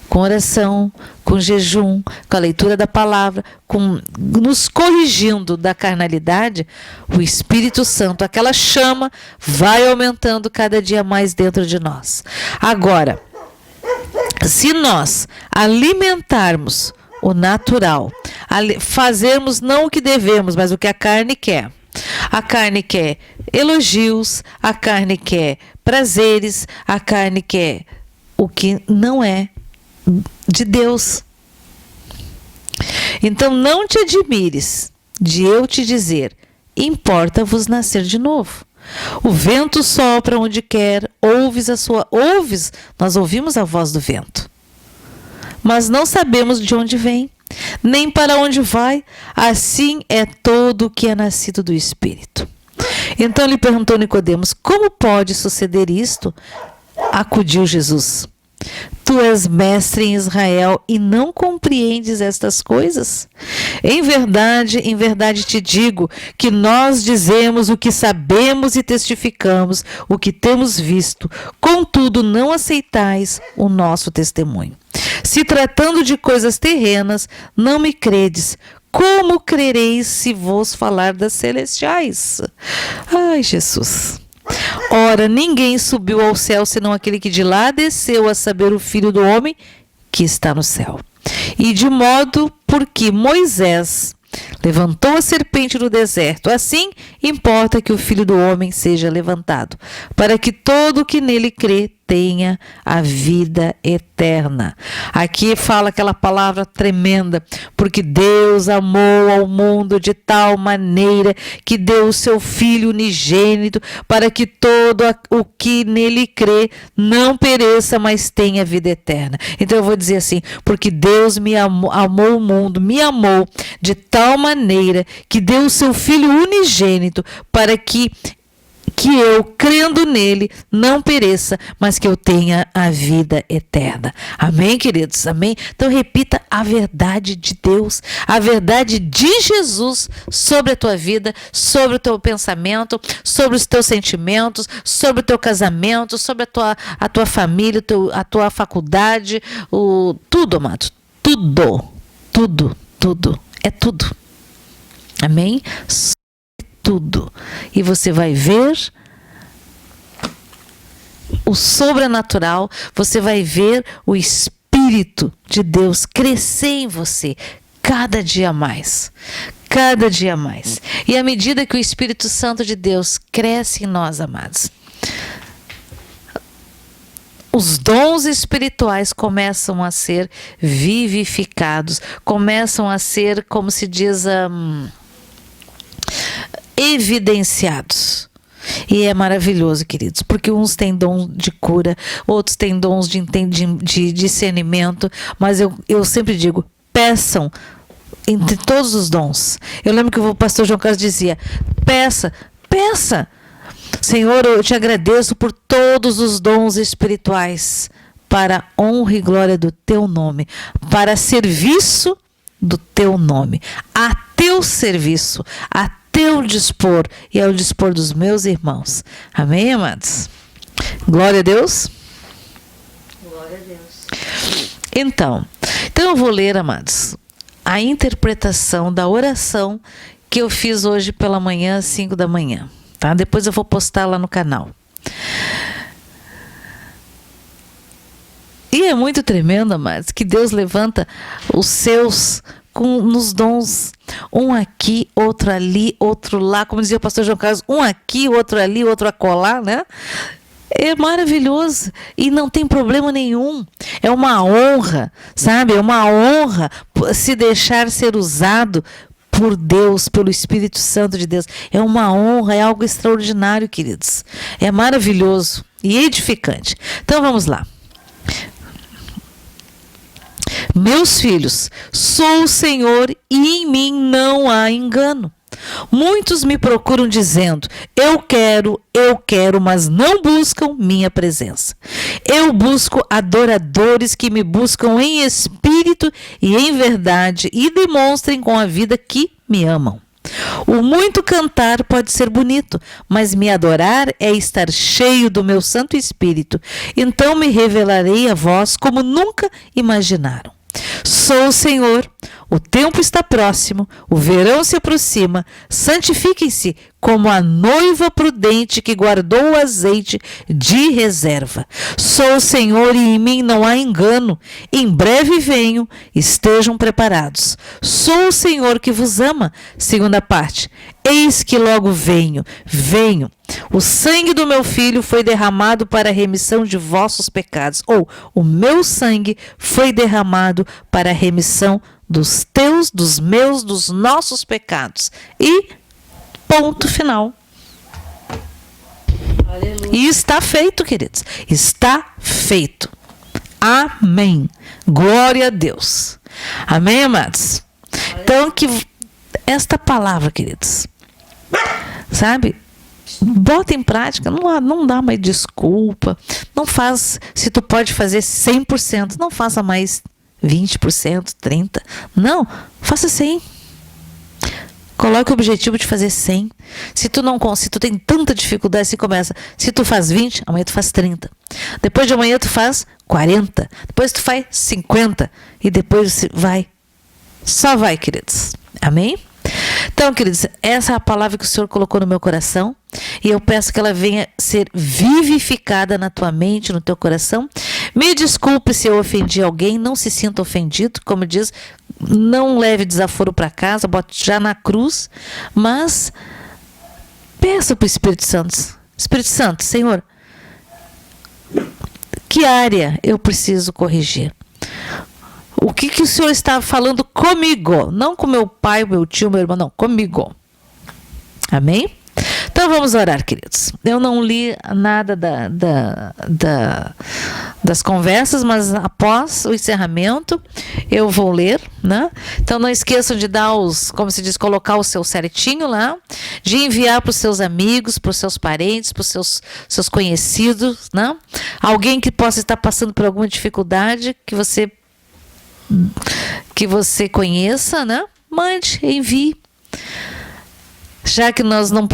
com oração, com jejum, com a leitura da palavra, nos corrigindo da carnalidade, o Espírito Santo, aquela chama, vai aumentando cada dia mais dentro de nós. Agora, se nós alimentarmos o natural, fazermos não o que devemos, mas o que a carne quer. A carne quer elogios, a carne quer prazeres, a carne quer o que não é de Deus. Então não te admires de eu te dizer: importa-vos nascer de novo. O vento sopra onde quer, nós ouvimos a voz do vento, mas não sabemos de onde vem, nem para onde vai. Assim é todo o que é nascido do Espírito. Então lhe perguntou Nicodemos: como pode suceder isto? Acudiu Jesus: tu és mestre em Israel e não compreendes estas coisas? Em verdade te digo que nós dizemos o que sabemos e testificamos o que temos visto, contudo não aceitais o nosso testemunho. Se tratando de coisas terrenas, não me credes, como crereis se vos falar das celestiais? Ai, Jesus! Ora, ninguém subiu ao céu senão aquele que de lá desceu, a saber, o Filho do Homem que está no céu. E de modo porque Moisés levantou a serpente no deserto, assim importa que o Filho do Homem seja levantado, para que todo o que nele crê tenha a vida eterna. Aqui fala aquela palavra tremenda: porque Deus amou ao mundo de tal maneira que deu o seu Filho unigênito, para que todo o que nele crê não pereça, mas tenha vida eterna. Então eu vou dizer assim: porque Deus amou o mundo, me amou de tal maneira que deu o seu Filho unigênito, para que que eu, crendo nele, não pereça, mas que eu tenha a vida eterna. Amém, queridos? Amém? Então repita a verdade de Deus, a verdade de Jesus sobre a tua vida, sobre o teu pensamento, sobre os teus sentimentos, sobre o teu casamento, sobre a tua família, a tua faculdade, tudo, amado. Tudo. É tudo. Amém? Tudo. E você vai ver o sobrenatural, você vai ver o Espírito de Deus crescer em você cada dia mais. Cada dia mais. E à medida que o Espírito Santo de Deus cresce em nós, amados, os dons espirituais começam a ser vivificados, começam a ser, como se diz, evidenciados. E é maravilhoso, queridos, porque uns têm dom de cura, outros têm dons de discernimento, mas eu sempre digo, peçam entre todos os dons. Eu lembro que o pastor João Carlos dizia, peça. Senhor, eu te agradeço por todos os dons espirituais, para a honra e glória do teu nome, para serviço do teu nome, a teu serviço, a teu dispor e ao dispor dos meus irmãos. Amém, amados? Glória a Deus. Glória a Deus. Então eu vou ler, amados, a interpretação da oração que eu fiz hoje pela manhã, às 5 da manhã. Tá? Depois eu vou postar lá no canal. E é muito tremendo, amados, que Deus levanta os seus nos dons. Um aqui, outro ali, outro lá. Como dizia o pastor João Carlos, um aqui, outro ali, outro acolá, né? É maravilhoso e não tem problema nenhum. É uma honra, sabe? É uma honra se deixar ser usado por Deus, pelo Espírito Santo de Deus. É uma honra, é algo extraordinário, queridos. É maravilhoso e edificante. Então vamos lá. Meus filhos, sou o Senhor e em mim não há engano. Muitos me procuram dizendo, eu quero, mas não buscam minha presença. Eu busco adoradores que me buscam em espírito e em verdade e demonstrem com a vida que me amam. O muito cantar pode ser bonito, mas me adorar é estar cheio do meu Santo Espírito. Então me revelarei a vós como nunca imaginaram. Sou o Senhor, o tempo está próximo, o verão se aproxima, santifiquem-se como a noiva prudente que guardou o azeite de reserva. Sou o Senhor e em mim não há engano, em breve venho, estejam preparados. Sou o Senhor que vos ama, segunda parte, eis que logo venho. O sangue do meu filho foi derramado para a remissão de vossos pecados, ou o meu sangue foi derramado para a remissão dos teus, dos meus, dos nossos pecados. E ponto final. Aleluia. E está feito, queridos. Está feito. Amém. Glória a Deus. Amém, amados? Então, que esta palavra, queridos, sabe? Bota em prática, não dá mais desculpa. Não faz, se tu pode fazer 100%, não faça mais 20%, 30%. Não, faça 100%. Coloque o objetivo de fazer 100. Se tu tem tanta dificuldade, você começa. Se tu faz 20, amanhã tu faz 30. Depois de amanhã tu faz 40. Depois tu faz 50. E depois você vai. Só vai, queridos. Amém? Então, queridos, essa é a palavra que o Senhor colocou no meu coração. E eu peço que ela venha ser vivificada na tua mente, no teu coração. Me desculpe se eu ofendi alguém, não se sinta ofendido, como diz, não leve desaforo para casa, bote já na cruz, mas peça para o Espírito Santo. Espírito Santo, Senhor, que área eu preciso corrigir? O que o Senhor está falando comigo? Não com meu pai, meu tio, meu irmão, não, comigo. Amém? Então vamos orar, queridos. Eu não li nada das conversas, mas após o encerramento eu vou ler, né? Então não esqueçam de dar como se diz, colocar o seu certinho lá, de enviar para os seus amigos, para os seus parentes, para os seus conhecidos, né? Alguém que possa estar passando por alguma dificuldade que você conheça, né? Mande, envie. Já que nós não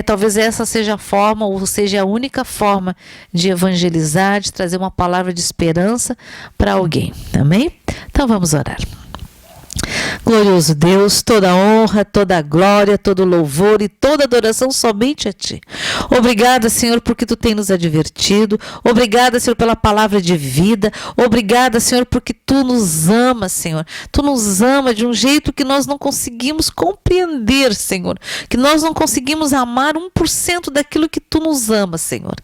talvez essa seja a forma, ou seja, a única forma de evangelizar, de trazer uma palavra de esperança para alguém. Amém? Então vamos orar. Glorioso Deus, toda honra, toda glória, todo louvor e toda adoração somente a Ti. Obrigada, Senhor, porque Tu tem nos advertido. Obrigada, Senhor, pela palavra de vida. Obrigada, Senhor, porque Tu nos ama, Senhor. Tu nos ama de um jeito que nós não conseguimos compreender, Senhor. Que nós não conseguimos amar 1% daquilo que Tu nos ama, Senhor.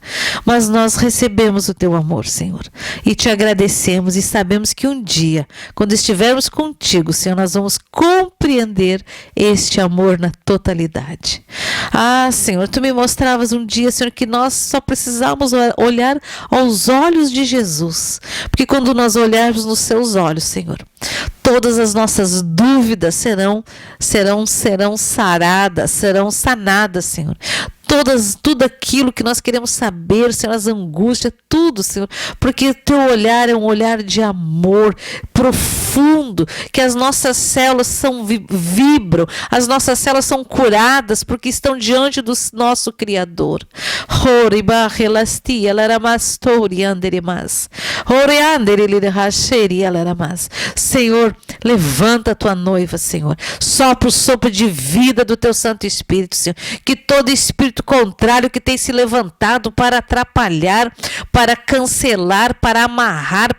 Mas nós recebemos o Teu amor, Senhor. E Te agradecemos e sabemos que um dia, quando estivermos contigo, Senhor, nós vamos compreender este amor na totalidade. Ah, Senhor, Tu me mostravas um dia, Senhor, que nós só precisamos olhar aos olhos de Jesus. Porque quando nós olharmos nos Seus olhos, Senhor, todas as nossas dúvidas serão saradas, serão sanadas, Senhor. Tudo aquilo que nós queremos saber, Senhor, as angústias, tudo, Senhor, porque Teu olhar é um olhar de amor profundo, que as nossas células vibram, as nossas células são curadas, porque estão diante do nosso Criador. Senhor, levanta a Tua noiva, Senhor, sopra o sopro de vida do Teu Santo Espírito, Senhor, que todo espírito contrário que tem se levantado para atrapalhar, para cancelar, para amarrar,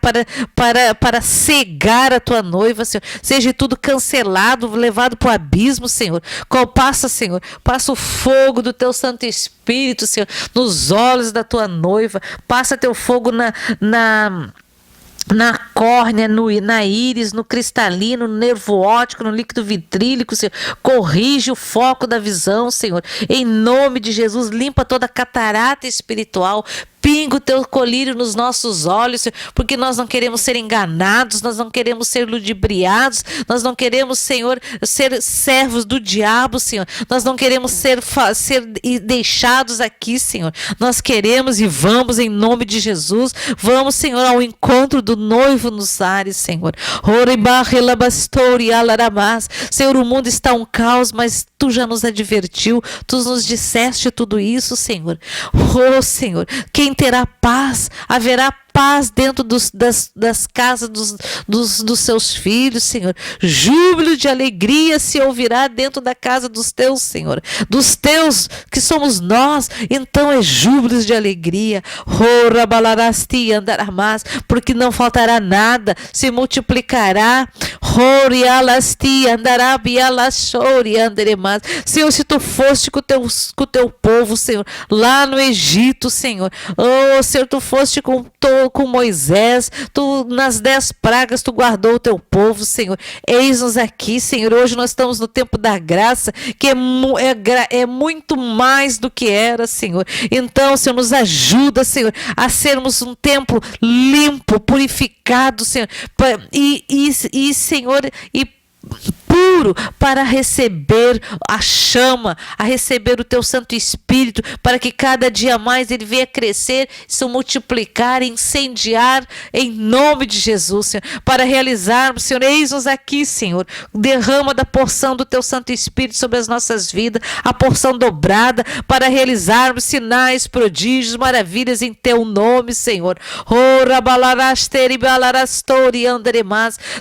para cegar a Tua noiva, Senhor, seja tudo cancelado, levado para o abismo, Senhor. Senhor, passa o fogo do Teu Santo Espírito, Senhor, nos olhos da Tua noiva, passa Teu fogo na córnea, na íris, no cristalino, no nervo óptico, no líquido vitrílico, Senhor. Corrige o foco da visão, Senhor. Em nome de Jesus, limpa toda a catarata espiritual. Pinga o Teu colírio nos nossos olhos, Senhor, porque nós não queremos ser enganados, nós não queremos ser ludibriados, nós não queremos, Senhor, ser servos do diabo, Senhor. Nós não queremos ser deixados aqui, Senhor. Nós queremos e vamos em nome de Jesus. Vamos, Senhor, ao encontro do noivo nos ares, Senhor. Senhor, o mundo está um caos, mas Tu já nos advertiu, Tu nos disseste tudo isso, Senhor. Oh, Senhor, quem terá paz, haverá paz dentro das casas dos seus filhos, Senhor. Júbilo de alegria se ouvirá dentro da casa dos Teus, Senhor. Dos Teus, que somos nós, então é júbilo de alegria. Porque não faltará nada, se multiplicará. Senhor, se Tu foste com o teu povo, Senhor, lá no Egito, Senhor. Oh, Senhor, Tu foste com Moisés, Tu nas 10 pragas Tu guardou o Teu povo, Senhor. Eis-nos aqui, Senhor. Hoje nós estamos no tempo da graça, que é muito mais do que era, Senhor. Então, Senhor, nos ajuda, Senhor, a sermos um templo limpo, purificado, Senhor, Senhor, e puro para receber a chama, a receber o Teu Santo Espírito, para que cada dia mais ele venha crescer, se multiplicar, incendiar em nome de Jesus, Senhor, para realizarmos, Senhor, eis-nos aqui, Senhor, derrama da porção do Teu Santo Espírito sobre as nossas vidas, a porção dobrada, para realizarmos sinais, prodígios, maravilhas em Teu nome, Senhor.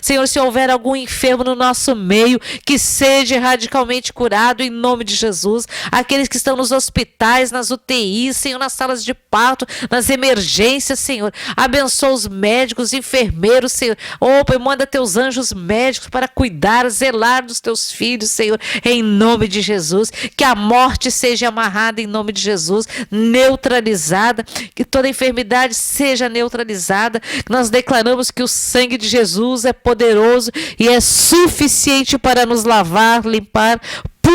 Senhor, se houver algum enfermo no nosso meio, que seja radicalmente curado em nome de Jesus. Aqueles que estão nos hospitais, nas UTIs, Senhor, nas salas de parto, nas emergências, Senhor, abençoa os médicos, os enfermeiros, Senhor. Pai, manda Teus anjos médicos para cuidar, zelar dos Teus filhos, Senhor, em nome de Jesus. Que a morte seja amarrada em nome de Jesus, neutralizada, que toda enfermidade seja neutralizada. Nós declaramos que o sangue de Jesus é poderoso e é suficiente para nos lavar, limpar,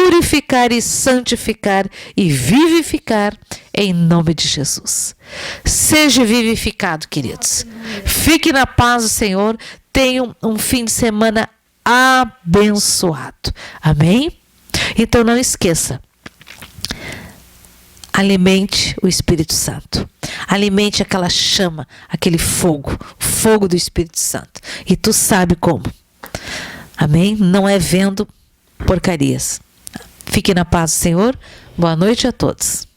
purificar e santificar e vivificar em nome de Jesus. Seja vivificado, queridos. Fique na paz do Senhor. Tenham um fim de semana abençoado. Amém? Então não esqueça. Alimente o Espírito Santo. Alimente aquela chama, aquele fogo, o fogo do Espírito Santo. E tu sabe como. Amém? Não é vendo porcarias. Fique na paz do Senhor. Boa noite a todos.